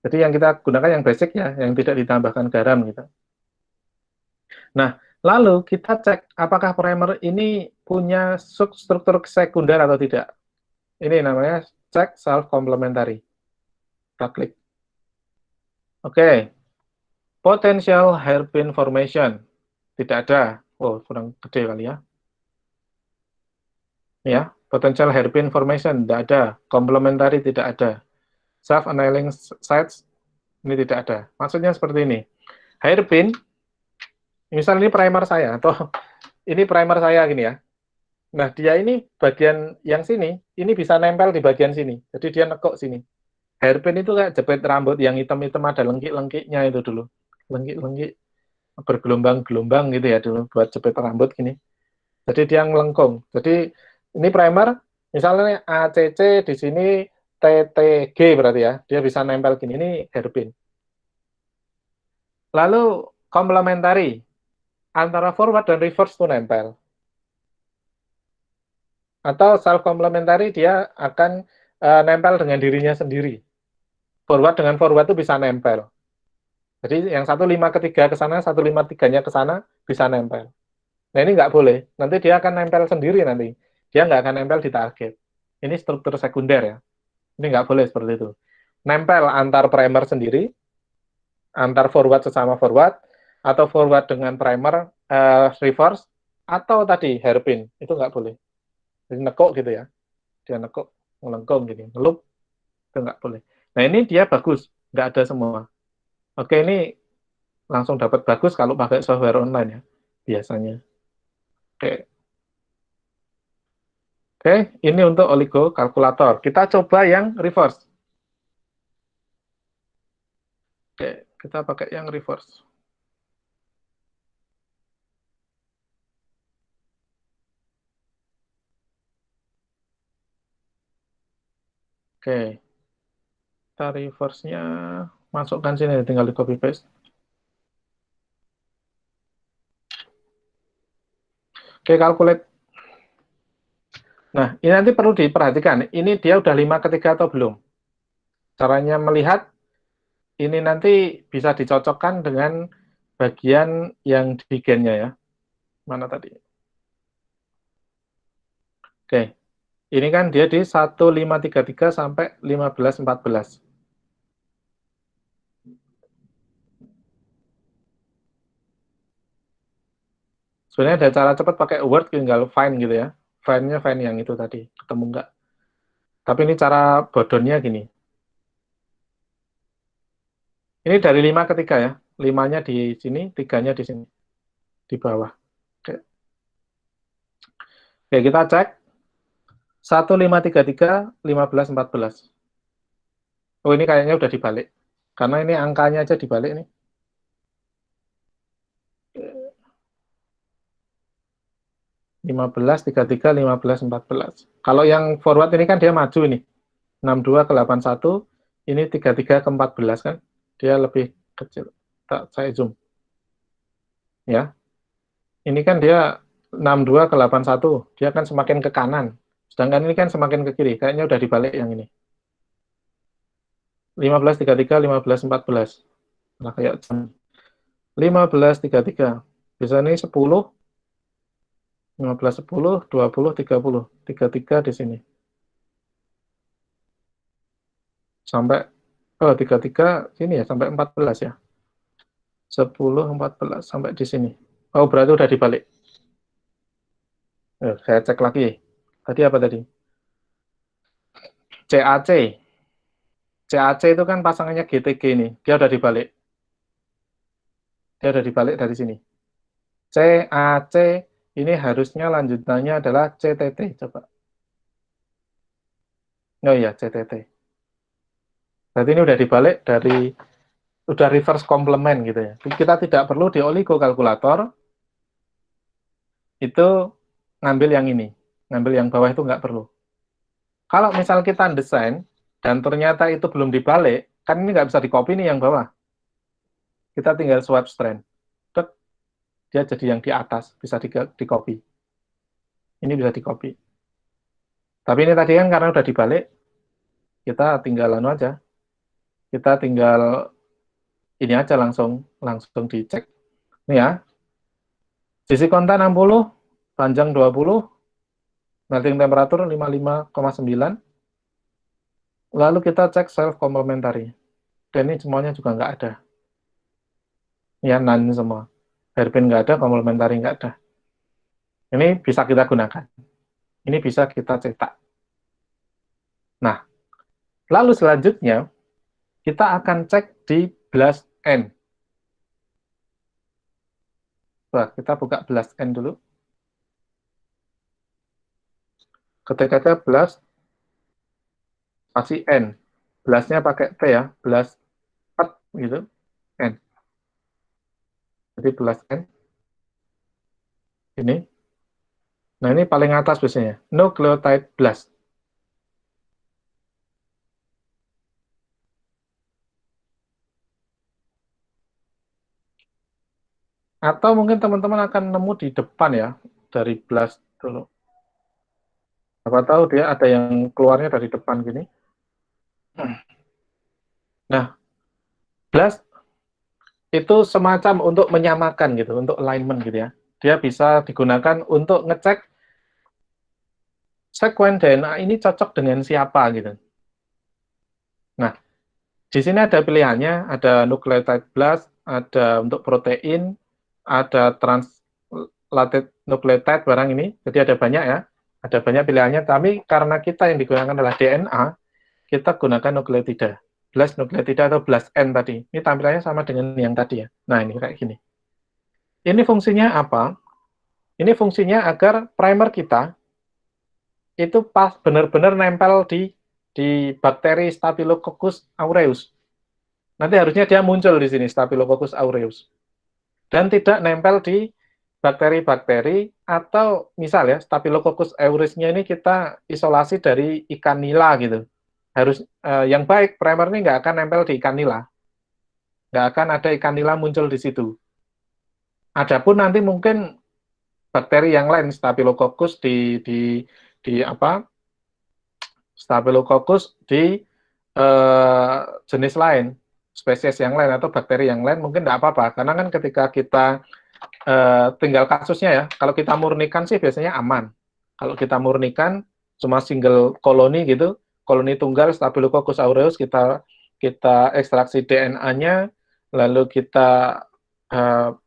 Jadi yang kita gunakan yang basic ya, yang tidak ditambahkan garam gitu. Nah, lalu kita cek apakah primer ini punya struktur sekunder atau tidak. Ini namanya cek self complementary. Kita klik. Oke. Potential hairpin formation. tidak ada. Oh, kurang gede kali ya. Ya, potential hairpin formation tidak ada, complementary tidak ada, self-annealing sites ini tidak ada. Maksudnya seperti ini. Hairpin, misal ini primer saya atau ini primer saya gini ya. Nah, dia ini bagian yang sini, ini bisa nempel di bagian sini. Jadi dia nekuk sini. Hairpin itu kayak jepit rambut yang hitam-hitam ada lengkik-lengkiknya itu dulu. Lengkik-lengkik bergelombang-gelombang gitu ya dulu buat jepit rambut gini. Jadi dia ngelengkung. Jadi ini primer, misalnya ACC di sini TTG berarti ya, dia bisa nempel gini. Ini hairpin. Lalu complementary, antara forward dan reverse itu nempel. Atau self complementary dia akan nempel dengan dirinya sendiri. Forward dengan forward itu bisa nempel. Jadi yang 153 ke sana, 153-nya ke sana bisa nempel. Nah ini nggak boleh. Nanti dia akan nempel sendiri nanti. Dia nggak akan nempel di target. Ini struktur sekunder ya. Ini nggak boleh seperti itu. Nempel antar primer sendiri, antar forward sesama forward, atau forward dengan primer reverse, atau tadi hairpin. Itu nggak boleh. Jadi nekuk gitu ya. Dia nekuk, ngelengkung gini, ngelup, itu nggak boleh. Nah ini dia bagus, nggak ada semua. Oke, ini langsung dapat bagus kalau pakai software online ya, biasanya. Oke. Oke, ini untuk oligo kalkulator. Kita coba yang reverse. Oke, kita pakai yang reverse. Oke. Kita reverse-nya masukkan sini, tinggal di copy paste. Oke, calculate. Nah, ini nanti perlu diperhatikan. Ini dia udah 5 ketiga atau belum. Caranya melihat, ini nanti bisa dicocokkan dengan bagian yang di gennya ya. Mana tadi? Oke. Ini kan dia di 1533 sampai 1514. Sebenarnya ada cara cepat pakai Word, tinggal find gitu ya. Find-nya find yang itu tadi, ketemu enggak. Tapi ini cara bodonnya gini. Ini dari 5 ke 3 ya. 5-nya di sini, 3-nya di sini. Di bawah. Oke. Oke, kita cek. 1533, 1514. Oh, ini kayaknya udah dibalik. Karena ini angkanya aja dibalik nih. 1533, 1514. Kalau yang forward ini kan dia maju ini. 62 ke 81, ini 33 ke 14 kan. Dia lebih kecil. Saya zoom. Ya. Ini kan dia 62 ke 81, dia kan semakin ke kanan. Sedangkan ini kan semakin ke kiri. Kayaknya udah dibalik yang ini. 1533, 1514. Nah, kayak 1533. Bisa ini 10, 15, 10, 20, 30. 33 di sini. Sampai, 33 sini ya, sampai 14 ya. 10, 14, sampai di sini. Oh, berarti udah dibalik. Saya cek lagi. Tadi apa tadi? CAC. CAC itu kan pasangannya GTG ini. Dia udah dibalik. Dia udah dibalik dari sini. CAC ini harusnya lanjutannya adalah CTT. Coba. Oh iya, CTT. Berarti ini udah dibalik dari, udah reverse complement gitu ya. Kita tidak perlu di oligo kalkulator, itu ngambil yang ini. Ngambil yang bawah itu nggak perlu. Kalau misal kita desain, dan ternyata itu belum dibalik, kan ini nggak bisa di-copy nih yang bawah. Kita tinggal swap strand. Dia jadi yang di atas, bisa di-copy. Ini bisa di-copy. Tapi ini tadi kan karena udah dibalik, kita tinggal anu aja. Kita tinggal ini aja langsung dicek. Ini ya. Sisi kontan 60, panjang 20, melting temperature 55,9. Lalu kita cek self complementary. Dan ini semuanya juga nggak ada. Ya, none semua. hairpin nggak ada, komplementari nggak ada. Ini bisa kita gunakan. Ini bisa kita cetak. Nah, lalu selanjutnya, kita akan cek di BLAST N. Nah, kita buka BLAST N dulu. Ketika kita BLAST, pasti N. BLAST-nya pakai T ya, BLAST gitu, N. Jadi BLAST N. Ini. Nah, ini paling atas biasanya. Nucleotide BLAST. Atau mungkin teman-teman akan nemu di depan ya, dari BLAST dulu. Apa tahu dia ada yang keluarnya dari depan gini. Nah, BLAST itu semacam untuk menyamakan gitu, untuk alignment gitu ya. Dia bisa digunakan untuk ngecek sekuen DNA ini cocok dengan siapa gitu. Nah, di sini ada pilihannya, ada nucleotide BLAST, ada untuk protein, ada translated nucleotide barang ini. Jadi ada banyak ya, ada banyak pilihannya. Tapi karena kita yang digunakan adalah DNA, kita gunakan nukleotida. BLAST nukleotida atau BLAST N tadi. Ini tampilannya sama dengan yang tadi ya. Nah, ini kayak gini. Ini fungsinya apa? Ini fungsinya agar primer kita itu pas benar-benar nempel di bakteri Staphylococcus aureus. Nanti harusnya dia muncul di sini, Staphylococcus aureus. Dan tidak nempel di bakteri-bakteri atau misal ya, Staphylococcus aureusnya ini kita isolasi dari ikan nila gitu. Harus yang baik primer ini nggak akan nempel di ikan nila. Nggak akan ada ikan nila muncul di situ. Adapun nanti mungkin bakteri yang lain, Staphylococcus di apa? Staphylococcus di jenis lain, spesies yang lain atau bakteri yang lain mungkin tidak apa-apa, karena kan ketika kita tinggal kasusnya ya, kalau kita murnikan sih biasanya aman. Kalau kita murnikan cuma single koloni gitu, koloni tunggal Staphylococcus aureus, kita ekstraksi DNA-nya, lalu kita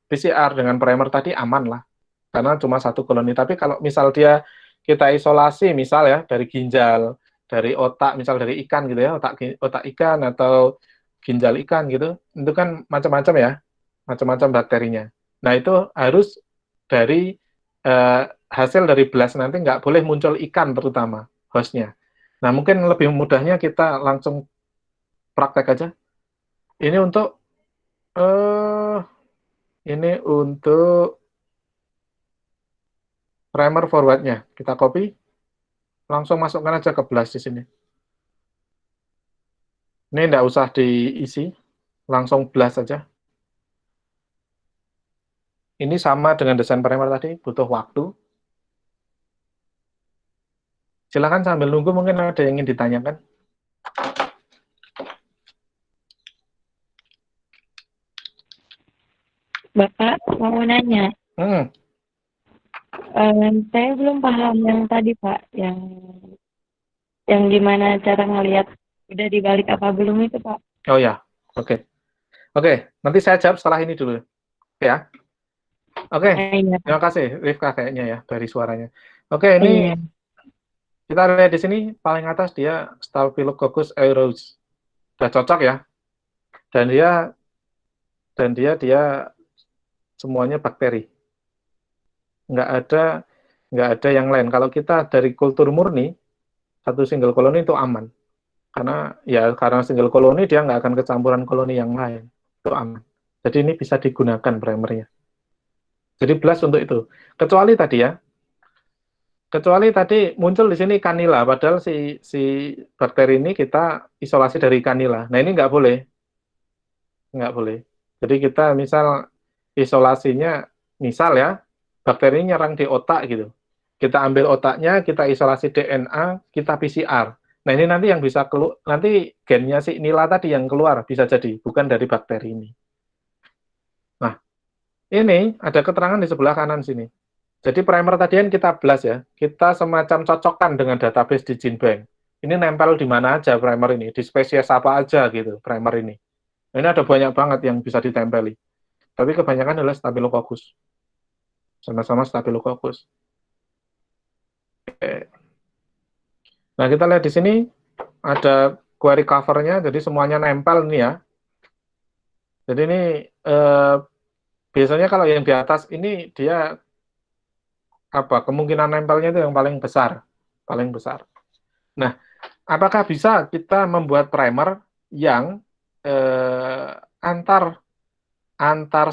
PCR dengan primer tadi aman lah, karena cuma satu koloni. Tapi kalau misal dia kita isolasi misal ya dari ginjal, dari otak, misal dari ikan gitu ya, otak ikan atau ginjal ikan gitu, itu kan macam-macam ya, macam-macam bakterinya. Nah, itu harus dari hasil dari BLAST nanti nggak boleh muncul ikan terutama hostnya. Nah, mungkin lebih mudahnya kita langsung praktek aja. Ini untuk primer forwardnya. Kita copy, langsung masukkan aja ke BLAST di sini. Ini nggak usah diisi, langsung BLAST saja. Ini sama dengan desain primer tadi, butuh waktu. Silakan sambil nunggu, mungkin ada yang ingin ditanyakan. Bapak mau nanya. Saya belum paham yang tadi Pak, yang gimana cara ngelihat udah dibalik apa belum itu Pak? Oh ya, oke. Nanti saya jawab setelah ini dulu, ya. Oke, terima kasih Rifka kayaknya ya dari suaranya. Oke, ini kita lihat di sini paling atas dia Staphylococcus aureus, udah cocok ya. Dan dia semuanya bakteri. Nggak ada yang lain. Kalau kita dari kultur murni, satu single koloni itu aman. Karena single koloni dia nggak akan kecampuran koloni yang lain. Itu aman. Jadi ini bisa digunakan primernya. Jadi BLAST untuk itu. Kecuali tadi muncul di sini ikan nila, padahal si bakteri ini kita isolasi dari ikan nila. Nah, ini nggak boleh. Nggak boleh. Jadi kita misal isolasinya, misal ya, bakteri ini nyerang di otak gitu. Kita ambil otaknya, kita isolasi DNA, kita PCR. Nah, ini nanti yang bisa keluar, nanti gennya si nila tadi yang keluar, bisa jadi, bukan dari bakteri ini. Nah, ini ada keterangan di sebelah kanan sini. Jadi primer tadi yang kita BLAST ya, kita semacam cocokkan dengan database di GenBank. Ini nempel di mana aja primer ini, di spesies apa aja gitu, primer ini. Ini ada banyak banget yang bisa ditempeli. Tapi kebanyakan adalah Staphylococcus. Sama-sama Staphylococcus. Oke. Nah, kita lihat di sini ada query cover-nya, jadi semuanya nempel nih ya. Jadi ini biasanya kalau yang di atas ini dia kemungkinan nempelnya itu yang paling besar, paling besar. Nah, apakah bisa kita membuat primer yang antar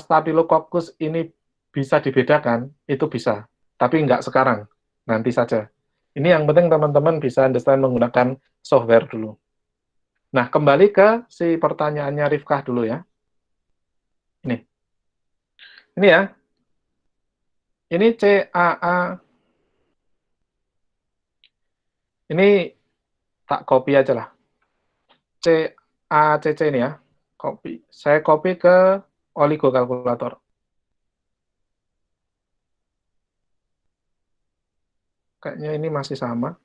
Staphylococcus ini bisa dibedakan? Itu bisa, tapi nggak sekarang, nanti saja. Ini yang penting teman-teman bisa understand menggunakan software dulu. Nah, kembali ke si pertanyaannya Rifkah dulu ya. Ini ya. Ini CAA. Ini tak copy aja lah. CACC ini ya. Copy. Saya copy ke oligokalkulator. Kayaknya ini masih sama.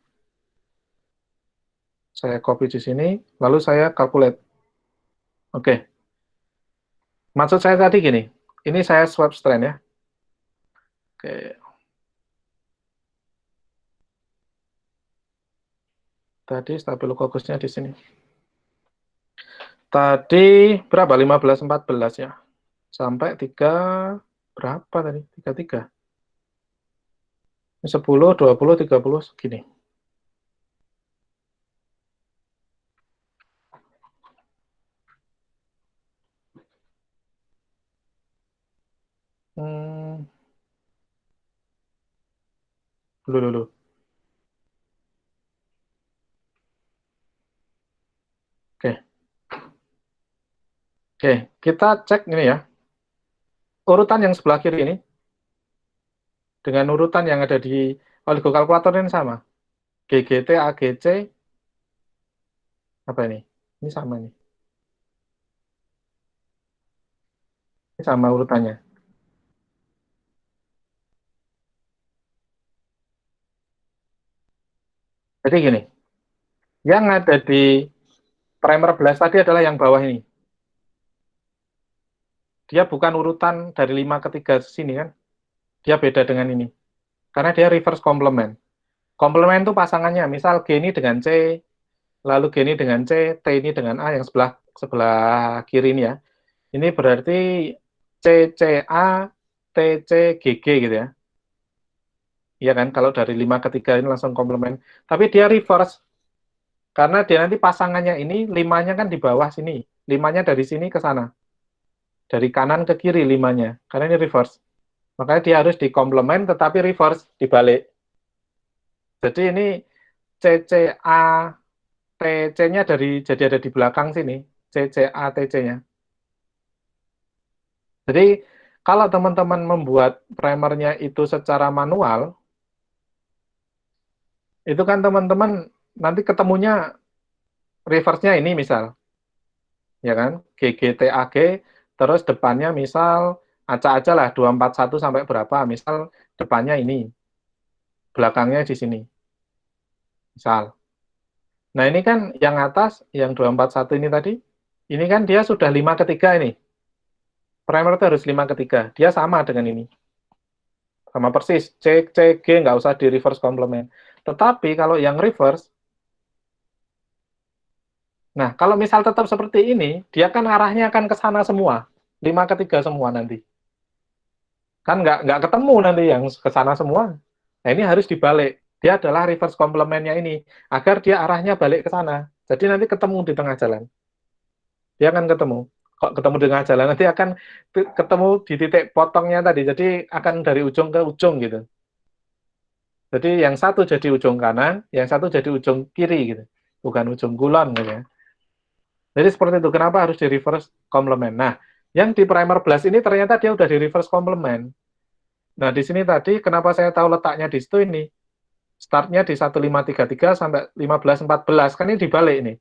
Saya copy di sini, lalu saya calculate. Oke. Maksud saya tadi gini. Ini saya swap strand ya. Oke. Tadi Staphylococcusnya di sini. Tadi berapa? 15, 14 ya. Sampai 3, berapa tadi? 33. 10, 20, 30, segini. Dulu. Oke, kita cek ini ya. Urutan yang sebelah kiri ini dengan urutan yang ada di oligokalkulator ini sama. GGT, AGC, apa ini? Ini sama nih. Ini sama urutannya. Jadi gini, yang ada di primer blast tadi adalah yang bawah ini. Dia bukan urutan dari 5 ke 3 sini kan. Dia beda dengan ini. Karena dia reverse complement. Komplement itu pasangannya, misal G ini dengan C, lalu G ini dengan C, T ini dengan A yang sebelah kiri ini ya. Ini berarti CCA, TCGG gitu ya. Iya kan, kalau dari 5 ke 3 ini langsung komplement. Tapi dia reverse. Karena dia nanti pasangannya ini, 5-nya kan di bawah sini. 5-nya dari sini ke sana. Dari kanan ke kiri 5-nya. Karena ini reverse. Makanya dia harus dikomplement tetapi reverse, dibalik. Jadi ini CCA, TC-nya jadi ada di belakang sini. CCA, TC-nya. Jadi kalau teman-teman membuat primernya itu secara manual, itu kan teman-teman nanti ketemunya reverse-nya ini misal. Ya kan? GGTAG, terus depannya misal acak aja lah 241 sampai berapa, misal depannya ini. Belakangnya di sini. Misal. Nah, ini kan yang atas yang 241 ini tadi, ini kan dia sudah 5 ke 3 ini. Primer itu harus 5 ke 3. Dia sama dengan ini. Sama persis. C, C, G nggak usah di reverse complement. Tetapi kalau yang reverse, nah kalau misal tetap seperti ini, dia kan arahnya akan ke sana semua. 5 ke 3 semua nanti. Kan nggak ketemu nanti yang ke sana semua. Nah ini harus dibalik. Dia adalah reverse complement-nya ini. Agar dia arahnya balik ke sana. Jadi nanti ketemu di tengah jalan. Dia akan ketemu. Kok ketemu di tengah jalan, nanti akan ketemu di titik potongnya tadi. Jadi akan dari ujung ke ujung gitu. Jadi yang satu jadi ujung kanan, yang satu jadi ujung kiri gitu. Bukan ujung kulon gitu ya. Jadi seperti itu. Kenapa harus di reverse complement? Nah, yang di primer blast ini ternyata dia udah di reverse complement. Nah, di sini tadi kenapa saya tahu letaknya di situ ini? Startnya di 1533 sampai 1514. Kan ini dibalik ini.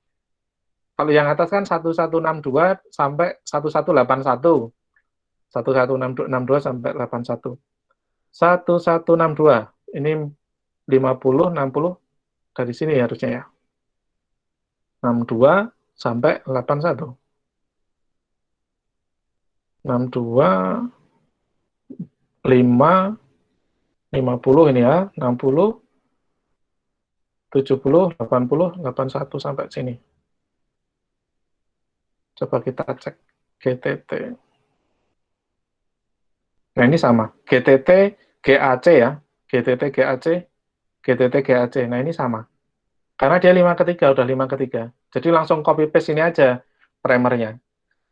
Kalau yang atas kan 1162 sampai 1181. 1162 sampai 81. 1162. Ini 50, 60 dari sini harusnya ya. 62 sampai 81. 62, 5, 50 ini ya, 60, 70, 80, 81 sampai sini. Coba kita cek GTT. Nah, ini sama. GTT, GAC ya. GTT, GAC, GTT, GAC. Nah, ini sama. Karena dia 5/3, udah 5/3. Jadi langsung copy paste ini aja primernya.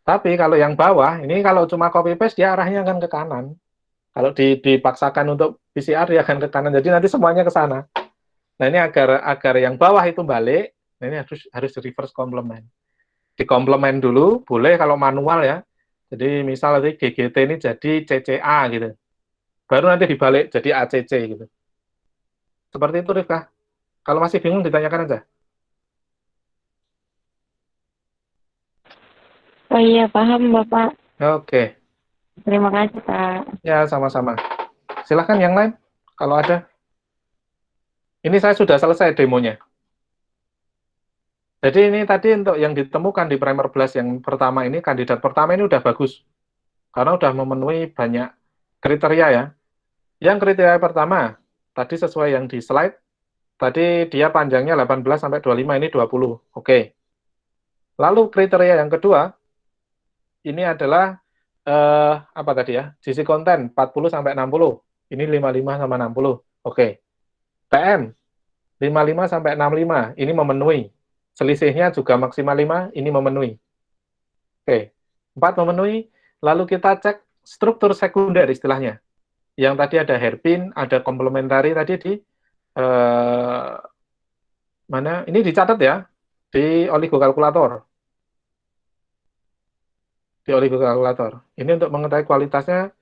Tapi kalau yang bawah, ini kalau cuma copy paste, dia arahnya akan ke kanan. Kalau dipaksakan untuk PCR, dia akan ke kanan. Jadi nanti semuanya ke sana. Nah, ini agar yang bawah itu balik, nah ini harus reverse complement. Di complement dulu, boleh kalau manual ya. Jadi misal nanti GGT ini jadi CCA gitu. Baru nanti dibalik jadi ACC gitu. Seperti itu, Rifka. Kalau masih bingung, ditanyakan aja. Oh iya, paham Bapak. Oke. Terima kasih Pak. Ya, sama-sama. Silahkan yang lain, kalau ada. Ini saya sudah selesai demonya. Jadi ini tadi untuk yang ditemukan di primer blast yang pertama ini, kandidat pertama ini udah bagus. Karena udah memenuhi banyak kriteria ya. Yang kriteria pertama, tadi sesuai yang di slide, tadi dia panjangnya 18 sampai 25, ini 20. Oke. Lalu kriteria yang kedua, ini adalah apa tadi ya? GC konten 40 sampai 60. Ini 55 sama 60. Oke. TM 55 sampai 65, ini memenuhi. Selisihnya juga maksimal 5, ini memenuhi. Oke. 4 memenuhi, lalu kita cek struktur sekunder istilahnya. Yang tadi ada hairpin, ada komplementari tadi di mana? Ini dicatat ya di oligokalkulator. Di oligokalkulator. Ini untuk mengetahui kualitasnya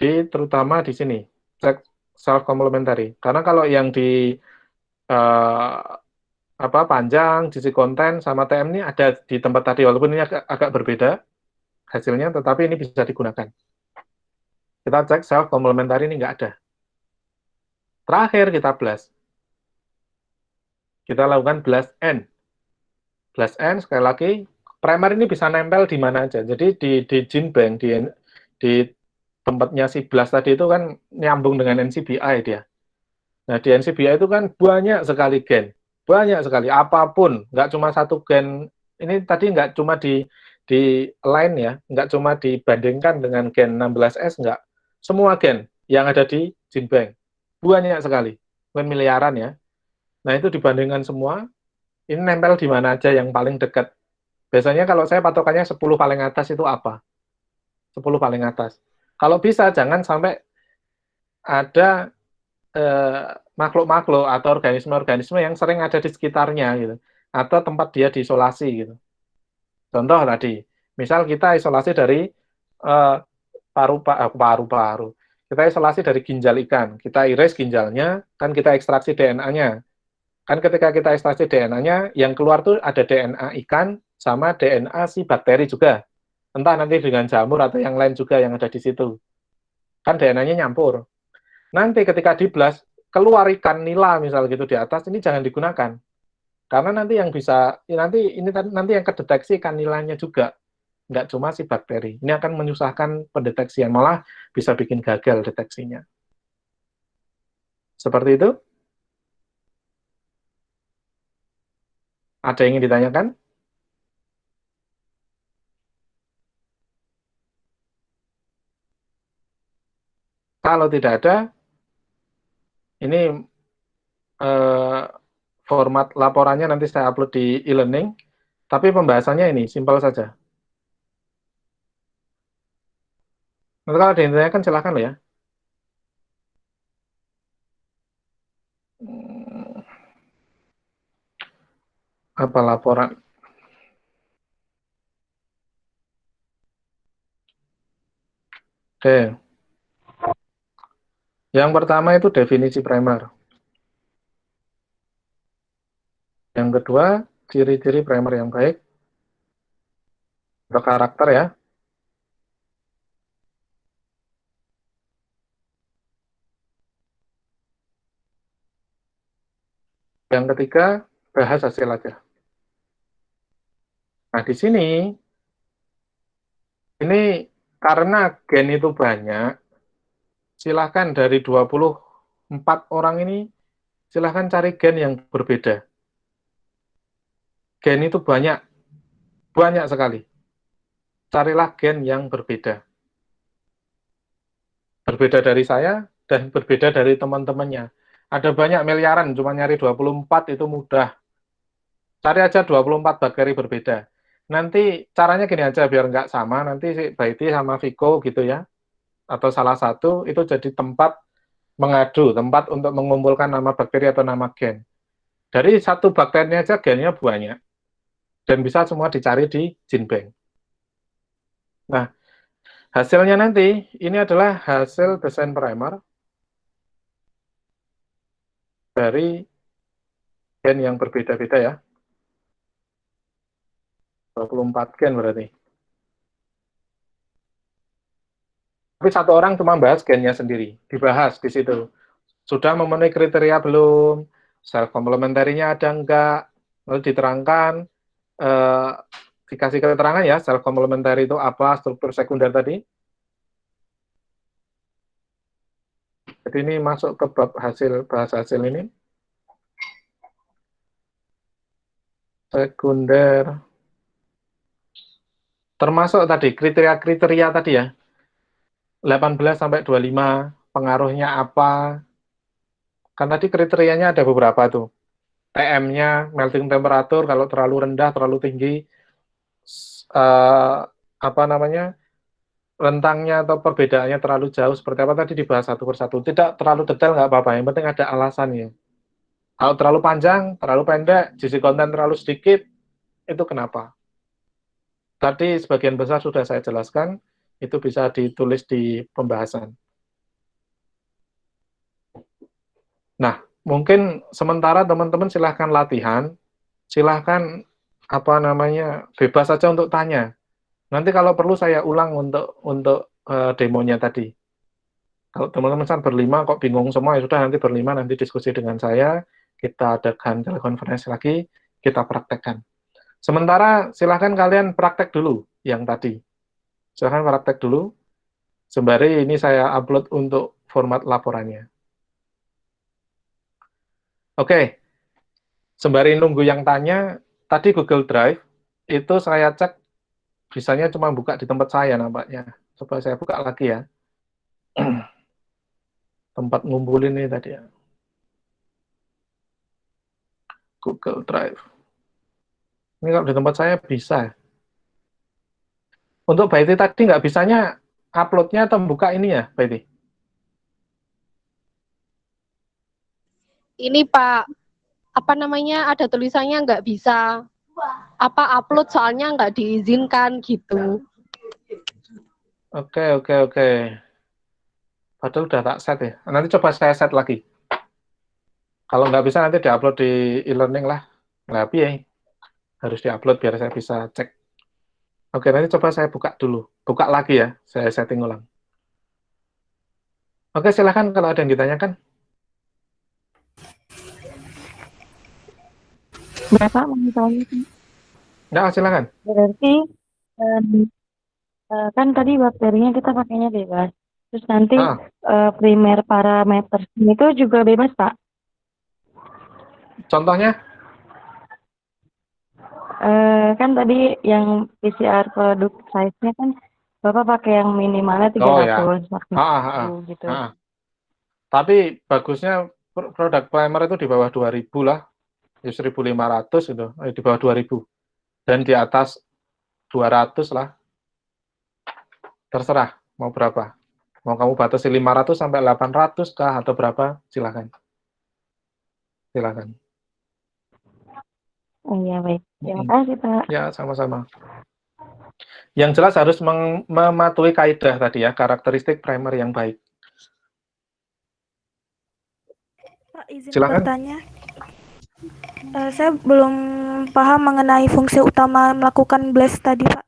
terutama di sini. Cek self complementary. Karena kalau yang di panjang, sisi konten sama TM ini ada di tempat tadi, walaupun ini agak berbeda hasilnya, tetapi ini bisa digunakan. Kita cek self complementary ini nggak ada. Terakhir kita blast. Kita lakukan blast N. Blast N sekali lagi, primer ini bisa nempel di mana aja. Jadi di gene bank, di tempatnya si blast tadi itu kan nyambung dengan NCBI dia. Nah, di NCBI itu kan banyak sekali gen. Banyak sekali, apapun. Nggak cuma satu gen. Ini tadi nggak cuma di line ya, nggak cuma dibandingkan dengan gen 16S, nggak. Semua gen yang ada di gene bank. Banyak sekali. Mungkin miliaran ya. Nah, itu dibandingkan semua, ini nempel di mana aja yang paling dekat. Biasanya kalau saya patokannya 10 paling atas itu apa? 10 paling atas. Kalau bisa, jangan sampai ada makhluk-makhluk atau organisme-organisme yang sering ada di sekitarnya gitu, atau tempat dia diisolasi gitu. Contoh tadi, misal kita isolasi dari paru-paru, kita isolasi dari ginjal ikan, kita iris ginjalnya, kan kita ekstraksi DNA-nya. Kan ketika kita ekstraksi DNA-nya, yang keluar tuh ada DNA ikan sama DNA si bakteri juga. Entah nanti dengan jamur atau yang lain juga yang ada di situ. Kan DNA-nya nyampur. Nanti ketika di blast, keluar ikan nila misal gitu di atas, ini jangan digunakan. Karena nanti yang bisa, nanti yang kedeteksi ikan nilanya juga. Nggak cuma si bakteri. Ini akan menyusahkan pendeteksian, malah bisa bikin gagal deteksinya. Seperti itu? Ada yang ingin ditanyakan? Kalau tidak ada, ini format laporannya nanti saya upload di e-learning, tapi pembahasannya ini simpel saja. Nanti kalau ada yang ditanyakan silahkan loh ya. Apa laporan? Oke. Yang pertama itu definisi primer. Yang kedua, ciri-ciri primer yang baik. Berkarakter ya. Yang ketiga, bahas hasil aja. Nah, di sini, ini karena gen itu banyak, silahkan dari 24 orang ini, silahkan cari gen yang berbeda. Gen itu banyak sekali. Carilah gen yang berbeda. Berbeda dari saya dan berbeda dari teman-temannya. Ada banyak miliaran, cuma nyari 24 itu mudah. Cari aja 24 bakteri berbeda. Nanti caranya gini aja biar nggak sama, nanti si Baiti sama Viko gitu ya, atau salah satu itu jadi tempat mengadu, tempat untuk mengumpulkan nama bakteri atau nama gen. Dari satu bakterinya aja gennya banyak, dan bisa semua dicari di GenBank. Nah, hasilnya nanti, ini adalah hasil desain primer dari gen yang berbeda-beda ya. 24 gen berarti. Tapi satu orang cuma bahas gennya sendiri, dibahas di situ. Sudah memenuhi kriteria belum? Sel komplementarinya ada enggak? Lalu diterangkan, dikasih keterangan ya, sel komplementari itu apa, struktur sekunder tadi. Jadi ini masuk ke bab hasil, bahas hasil ini. Sekunder. Termasuk tadi, kriteria-kriteria tadi ya. 18 sampai 25, pengaruhnya apa? Kan tadi kriterianya ada beberapa tuh. TM-nya, melting temperature, kalau terlalu rendah, terlalu tinggi, apa namanya, rentangnya atau perbedaannya terlalu jauh, seperti apa tadi dibahas satu persatu. Tidak terlalu detail, nggak apa-apa, yang penting ada alasannya. Kalau terlalu panjang, terlalu pendek, GC konten terlalu sedikit, itu kenapa? Tadi sebagian besar sudah saya jelaskan, itu bisa ditulis di pembahasan. Nah, mungkin sementara teman-teman silahkan latihan, silahkan apa namanya, bebas saja untuk tanya. Nanti kalau perlu saya ulang untuk demonya tadi. Kalau teman-teman berlima kok bingung semua, ya sudah nanti berlima, nanti diskusi dengan saya, kita adakan telekonferensi lagi, kita praktekkan. Sementara silahkan kalian praktek dulu yang tadi. Silahkan praktek dulu, sembari ini saya upload untuk format laporannya. Oke, sembari nunggu yang tanya, tadi Google Drive, itu saya cek, bisanya cuma buka di tempat saya nampaknya. Coba saya buka lagi ya. Tempat ngumpulin ini tadi ya. Google Drive. Ini kalau di tempat saya bisa. Untuk Baiti tadi nggak bisanya uploadnya atau buka ini ya, Baiti? Ini Pak, apa namanya, ada tulisannya nggak bisa apa upload soalnya nggak diizinkan gitu. Oke. Padahal udah tak set ya. Nanti coba saya set lagi. Kalau nggak bisa nanti diupload di e-learning lah. Nggak ya. Harus diupload biar saya bisa cek. Oke, nanti coba saya buka dulu. Buka lagi ya, saya setting ulang. Oke, silakan kalau ada yang ditanyakan. Bapak mau tanya? Nggak, silakan. Berarti kan tadi bakterinya kita pakainya bebas. Terus nanti primer parameter itu juga bebas, Pak? Contohnya? Kan tadi yang PCR produk size-nya kan Bapak pakai yang minimalnya 300 maksimal gitu. Tapi bagusnya produk primer itu di bawah 2000 lah. 1500 itu, di bawah 2000. Dan di atas 200 lah. Terserah mau berapa. Mau kamu batasi 500 sampai 800 kah atau berapa? Silakan. Silakan. Oh iya, baik. Terima kasih, Pak. Ya, sama-sama. Yang jelas harus mematuhi kaidah tadi ya, karakteristik primer yang baik. Pak, izin silakan. bertanya. Saya belum paham mengenai fungsi utama melakukan blast tadi, Pak.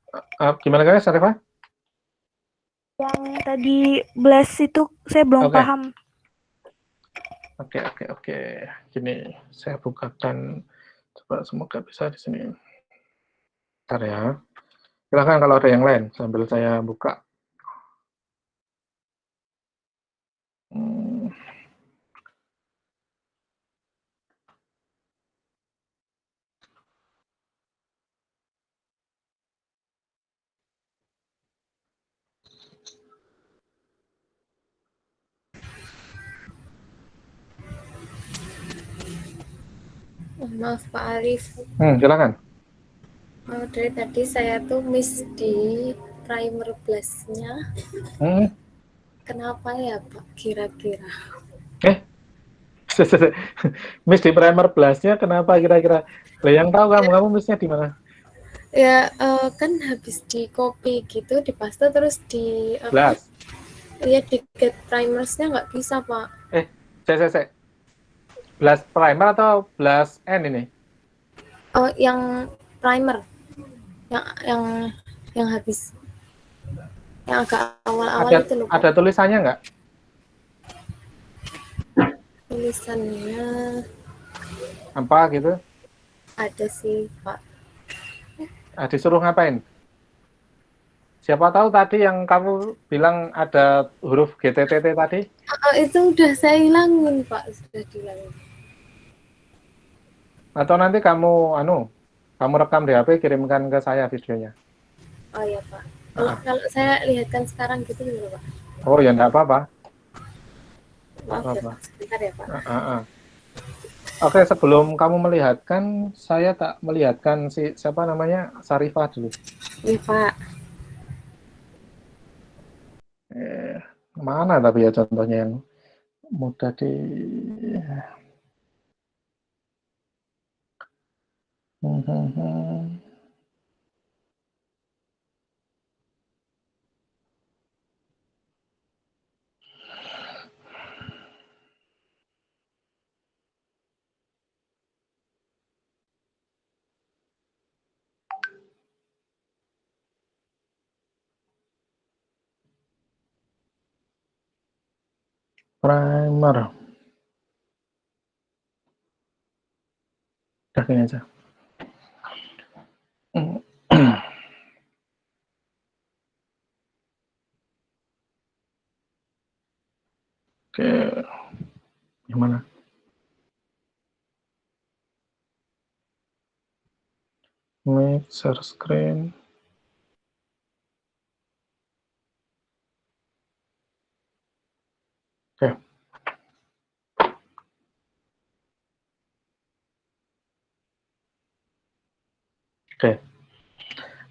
Gimana guys, Sarifah? Yang tadi blast itu saya belum paham. Oke. Gini, saya bukakan. Coba semoga bisa di sini. Bentar ya. Silakan kalau ada yang lain sambil saya buka Maaf Pak Arif, Silakan. dari tadi saya tuh miss di primer blastnya. Hmm. Kenapa ya Pak kira-kira? Miss di primer blastnya kenapa kira-kira? Lah yang tahu kamu missnya di mana? Ya kan habis di copy gitu, di paste terus di Blast. ya di get primersnya nggak bisa Pak. Cek. Blast primer atau blast N ini? Oh yang primer, yang habis, yang agak awal-awal itu loh Pak. Ada tulisannya nggak? Tulisannya Apa gitu? ada sih Pak. Disuruh ngapain? Siapa tahu tadi yang kamu bilang ada huruf GTTT tadi? Itu udah saya hilangin Pak, sudah dihilangin. Atau nanti kamu rekam di HP, kirimkan ke saya videonya. Oh ya Pak. Kalau saya lihatkan sekarang gitu dulu Pak. Oh ya enggak apa-apa. Maaf ya Pak, sebentar ya Pak. Oke, sebelum kamu melihatkan, saya tak melihatkan siapa namanya, Sarifah dulu. Iya Pak. Mana tapi ya contohnya yang mudah di... primer. Udah gini aja. Oke. Gimana? Make share screen.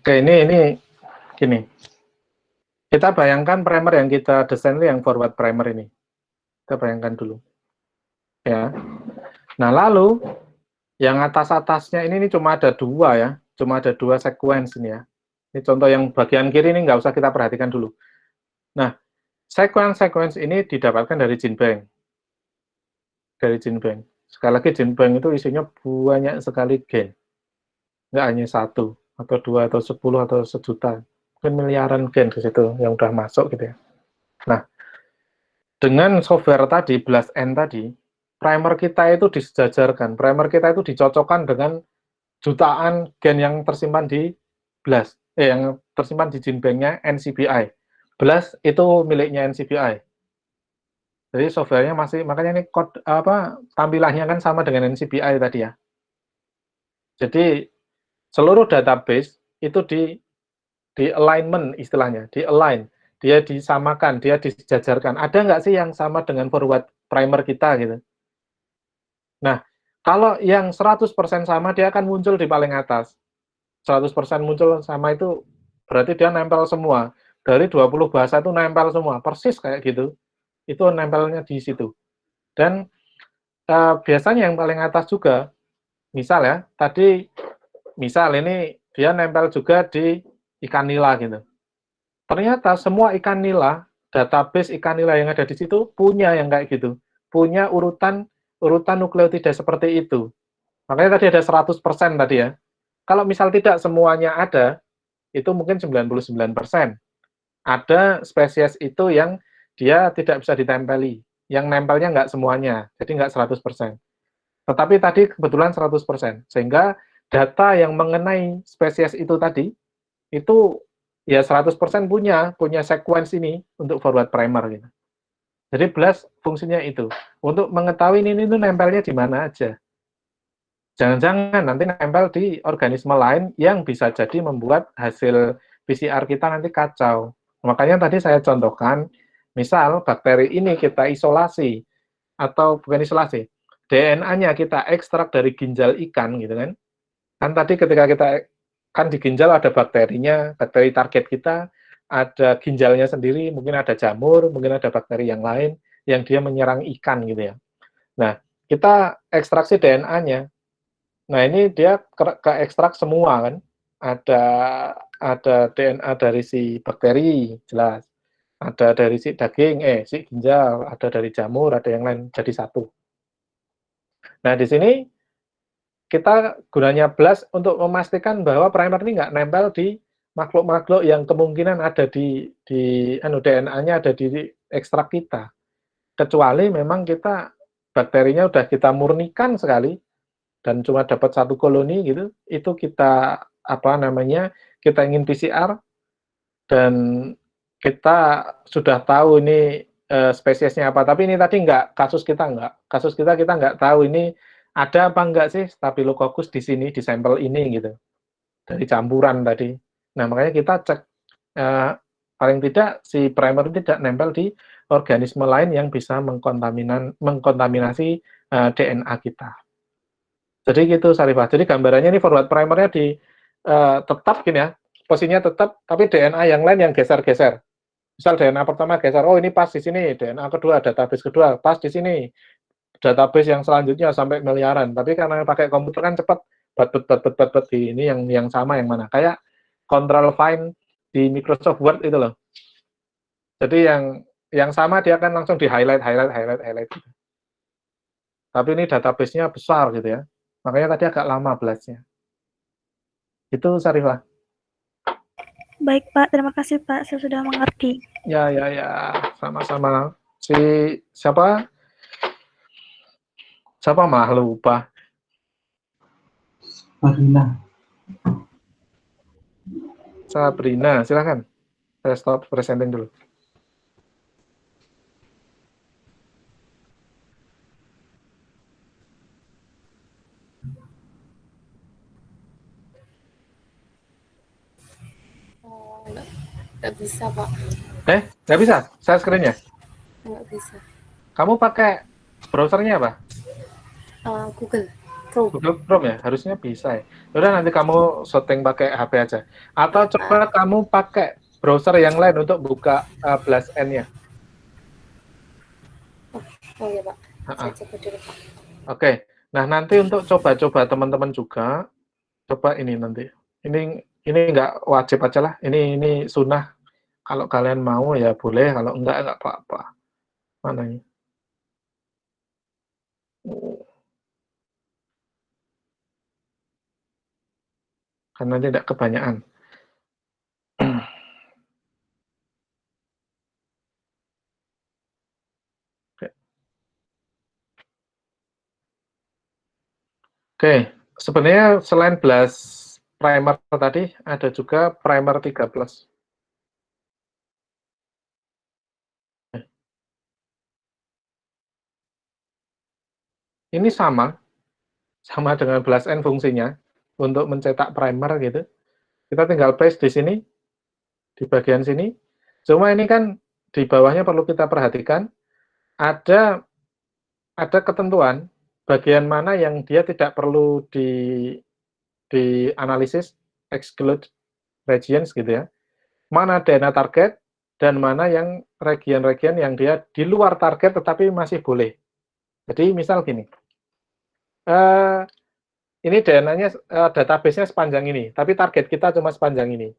Oke, ini gini. Kita bayangkan primer yang kita desain itu yang forward primer ini. Kita bayangkan dulu. Ya. Nah, lalu yang atas-atasnya ini cuma ada dua ya. Cuma ada dua sequence ini ya. Ini contoh yang bagian kiri ini nggak usah kita perhatikan dulu. Nah, sequence ini didapatkan dari Jinbang. Dari Jinbang. Sekali lagi Jinbang itu isinya banyak sekali gen. Nggak hanya satu, atau dua, atau 10, atau sejuta. Mungkin miliaran gen di situ yang udah masuk gitu ya. Nah, dengan software tadi, BLAST-N tadi, primer kita itu disejajarkan. Primer kita itu dicocokkan dengan jutaan gen yang tersimpan di BLAST. Yang tersimpan di Jinbang-nya NCBI. BLAST itu miliknya NCBI. Jadi softwarenya masih, makanya ini tampilannya kan sama dengan NCBI tadi ya. Jadi seluruh database itu di alignment istilahnya, di align, dia disamakan, dia disejajarkan. Ada nggak sih yang sama dengan forward primer kita gitu? Nah, kalau yang 100% sama, dia akan muncul di paling atas. 100% muncul sama itu berarti dia nempel semua. Dari 20 bahasa itu nempel semua, persis kayak gitu. Itu nempelnya di situ. Dan biasanya yang paling atas juga, misal ya, tadi misal ini dia nempel juga di ikan nila gitu. Ternyata semua ikan nila, database ikan nila yang ada di situ punya yang kayak gitu. Punya urutan nukleotida seperti itu. Makanya tadi ada 100% tadi ya. Kalau misal tidak semuanya ada, itu mungkin 99%. Ada spesies itu yang dia tidak bisa ditempeli. Yang nempelnya nggak semuanya, jadi nggak 100%. Tetapi tadi kebetulan 100%. Sehingga data yang mengenai spesies itu tadi, itu ya 100% punya sequence ini untuk forward primer gitu. Jadi BLAST fungsinya itu untuk mengetahui ini tuh nempelnya di mana aja. Jangan-jangan nanti nempel di organisme lain yang bisa jadi membuat hasil PCR kita nanti kacau. Makanya tadi saya contohkan, misal bakteri ini kita isolasi atau bukan isolasi, DNA-nya kita ekstrak dari ginjal ikan gitu kan. Kan tadi ketika kita kan di ginjal ada bakterinya, bakteri target kita, ada ginjalnya sendiri, mungkin ada jamur, mungkin ada bakteri yang lain yang dia menyerang ikan gitu ya. Nah, kita ekstraksi DNA-nya. Nah, ini dia ke ekstrak semua kan. Ada DNA dari si bakteri, jelas. Ada dari si daging, si ginjal, ada dari jamur, ada yang lain, jadi satu. Nah, di sini kita gunanya BLAST untuk memastikan bahwa primer ini nggak nempel di makhluk-makhluk yang kemungkinan ada di DNA-nya ada di ekstrak kita. Kecuali memang kita bakterinya udah kita murnikan sekali dan cuma dapat satu koloni gitu, itu kita kita ingin PCR dan kita sudah tahu ini spesiesnya apa. Tapi ini tadi kasus kita nggak tahu ini ada apa enggak sih Staphylococcus di sini di sampel ini gitu dari campuran tadi. Nah makanya kita cek paling tidak si primer tidak nempel di organisme lain yang bisa mengkontaminasi DNA kita. Jadi gitu Sarifah. Jadi gambarannya ini forward primernya di tetap gini ya, posisinya tetap, tapi DNA yang lain yang geser-geser. Misal DNA pertama geser, oh ini pas di sini, DNA kedua, database kedua, pas di sini, database yang selanjutnya sampai miliaran. Tapi karena pakai komputer kan cepat, bat ini yang sama yang mana? Kayak control find di Microsoft Word itu loh. Jadi yang sama dia akan langsung di highlight gitu. Tapi ini database-nya besar gitu ya. Makanya tadi agak lama BLAST-nya. Itu Sarifah. Baik Pak, terima kasih Pak, saya sudah mengerti. Ya, sama-sama. Siapa mah lupa. Sabrina, silakan. Saya stop presenting dulu. Nggak bisa, Pak. Nggak bisa? Saya screen-nya? Nggak bisa. Kamu pakai browsernya apa? Google Chrome. Google Chrome ya? Harusnya bisa ya. Udah nanti kamu setting pakai HP aja. Atau coba kamu pakai browser yang lain untuk buka BLAST-N-nya. Oh iya, Pak. Saya coba dulu, Pak. Oke. Nah, nanti untuk coba-coba teman-teman juga, coba ini nanti. Ini nggak wajib aja lah. Ini sunnah. Kalau kalian mau ya boleh, kalau enggak apa-apa. Mana ini? Karena tidak kebanyakan. Oke, sebenarnya selain BLAST primer tadi, ada juga primer 3+. Ini sama dengan BLAST-N fungsinya untuk mencetak primer gitu. Kita tinggal paste di sini, di bagian sini. Cuma ini kan di bawahnya perlu kita perhatikan, ada ketentuan bagian mana yang dia tidak perlu di analisis, exclude regions gitu ya. Mana DNA target, dan mana yang region-region yang dia di luar target tetapi masih boleh. Jadi misal gini, ini DNA-nya, database-nya sepanjang ini, tapi target kita cuma sepanjang ini.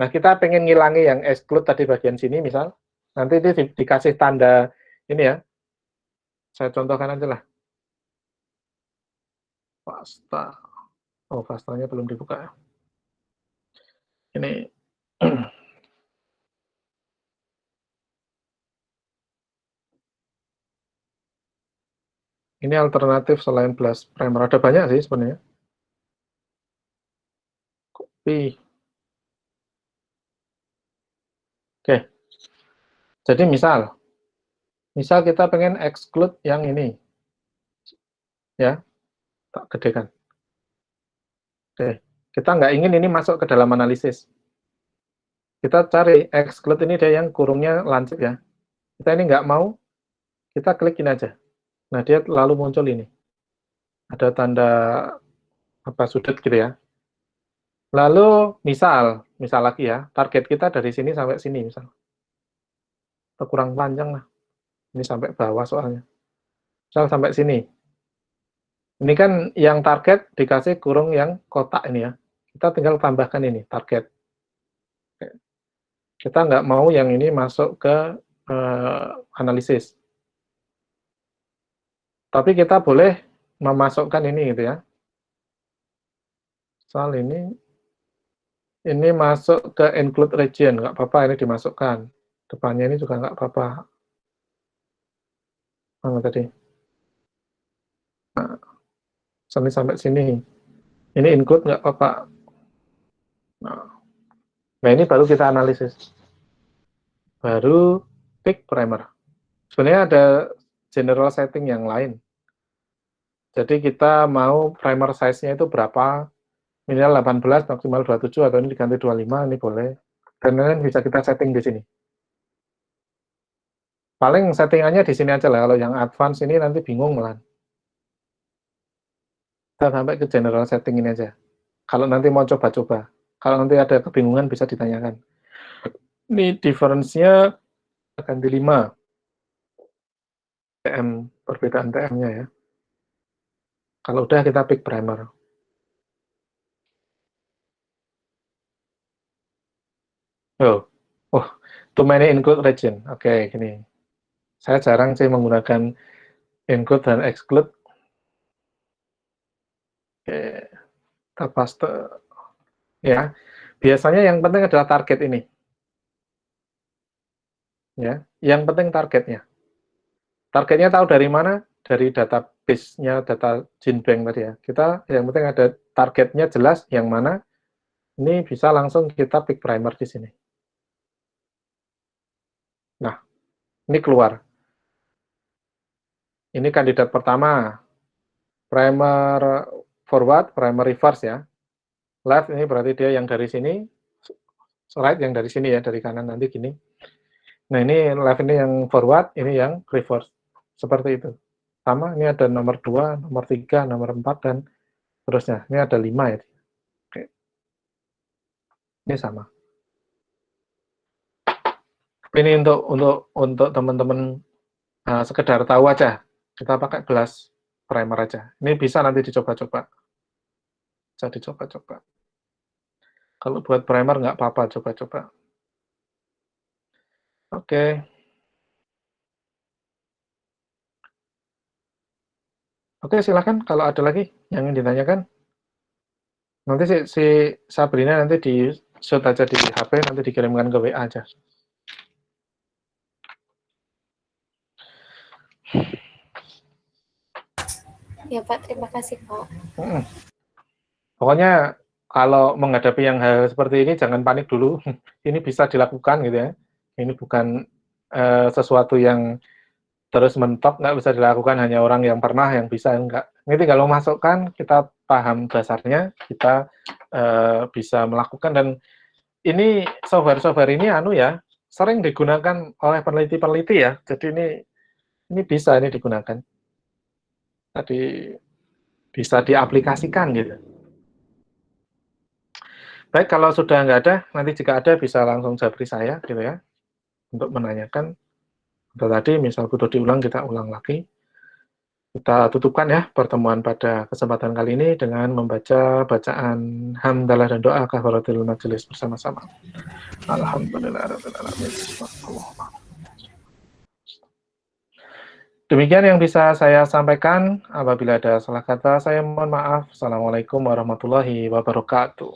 Nah, kita pengen ngilangi yang exclude tadi bagian sini, misal, nanti dikasih tanda ini ya, saya contohkan aja lah. FASTA. Oh, FASTA-nya belum dibuka. Ini. Ini alternatif selain BLAST primer. Ada banyak sih sebenarnya. Copy. Oke. Jadi misal kita pengen exclude yang ini. Ya. Tak gedekan. Oke. Kita nggak ingin ini masuk ke dalam analisis. Kita cari exclude ini dia yang kurungnya lancip ya. Kita ini nggak mau, kita klikin aja. Nah, dia lalu muncul ini. Ada tanda sudut gitu ya. Lalu misal lagi ya, target kita dari sini sampai sini misal. Atau kurang panjang lah. Ini sampai bawah soalnya. Misal sampai sini. Ini kan yang target dikasih kurung yang kotak ini ya. Kita tinggal tambahkan ini, target. Kita nggak mau yang ini masuk ke analisis. Tapi kita boleh memasukkan ini gitu ya. Soal ini masuk ke include region, nggak apa-apa ini dimasukkan. Depannya ini juga nggak apa-apa. Mana tadi? Nah, sampai sini. Ini include nggak apa-apa. Nah, ini baru kita analisis. Baru pick primer. Sebenarnya ada general setting yang lain. Jadi kita mau primer size-nya itu berapa, minimal 18, maksimal 27, atau ini diganti 25, ini boleh. Dan ini bisa kita setting di sini. Paling settingannya di sini aja lah, kalau yang advance ini nanti bingung malah. Kita sampai ke general setting ini aja. Kalau nanti mau coba-coba. Kalau nanti ada kebingungan bisa ditanyakan. Ini difference-nya ganti 5. TM, perbedaan TM-nya ya. Kalau udah kita pick primer. Too many include region. Oke, gini. Saya jarang sih menggunakan include dan exclude. Oke, kita paste. Ya, biasanya yang penting adalah target ini. Ya, yang penting targetnya. Targetnya tahu dari mana? Dari database-nya, data GenBank tadi ya. Kita yang penting ada targetnya jelas yang mana. Ini bisa langsung kita pick primer di sini. Nah, ini keluar. Ini kandidat pertama. Primer forward, primer reverse ya. Left ini berarti dia yang dari sini. Right yang dari sini ya, dari kanan nanti gini. Nah, ini left ini yang forward, ini yang reverse. Seperti itu. Sama, ini ada nomor 2, nomor 3, nomor 4, dan terusnya. Ini ada 5 ya. Oke. Ini sama. Ini untuk teman-teman sekedar tahu aja. Kita pakai gelas primer aja. Ini bisa nanti dicoba-coba. Bisa dicoba-coba. Kalau buat primer nggak apa-apa, coba-coba. Oke. Oke, silakan kalau ada lagi yang ingin ditanyakan. Nanti si Sabrina nanti di-shoot aja di HP, nanti dikirimkan ke WA aja. Ya Pak, terima kasih Pak. Pokoknya kalau menghadapi yang hal seperti ini jangan panik dulu. Ini bisa dilakukan gitu ya. Ini bukan sesuatu yang terus mentok, nggak bisa dilakukan hanya orang yang pernah yang bisa, enggak. Ini kalau masukkan kita paham dasarnya, kita bisa melakukan. Dan ini software ini sering digunakan oleh peneliti-peneliti ya. Jadi ini bisa digunakan. Tadi bisa diaplikasikan gitu. Baik, kalau sudah nggak ada, nanti jika ada bisa langsung japri saya gitu ya, untuk menanyakan. Atau tadi misal butuh diulang, kita ulang lagi. Kita tutupkan ya pertemuan pada kesempatan kali ini dengan membaca bacaan hamdalah dan doa kafaratul majelis bersama-sama. Alhamdulillahirrahmanirrahim. Demikian yang bisa saya sampaikan. Apabila ada salah kata, saya mohon maaf. Assalamualaikum warahmatullahi wabarakatuh.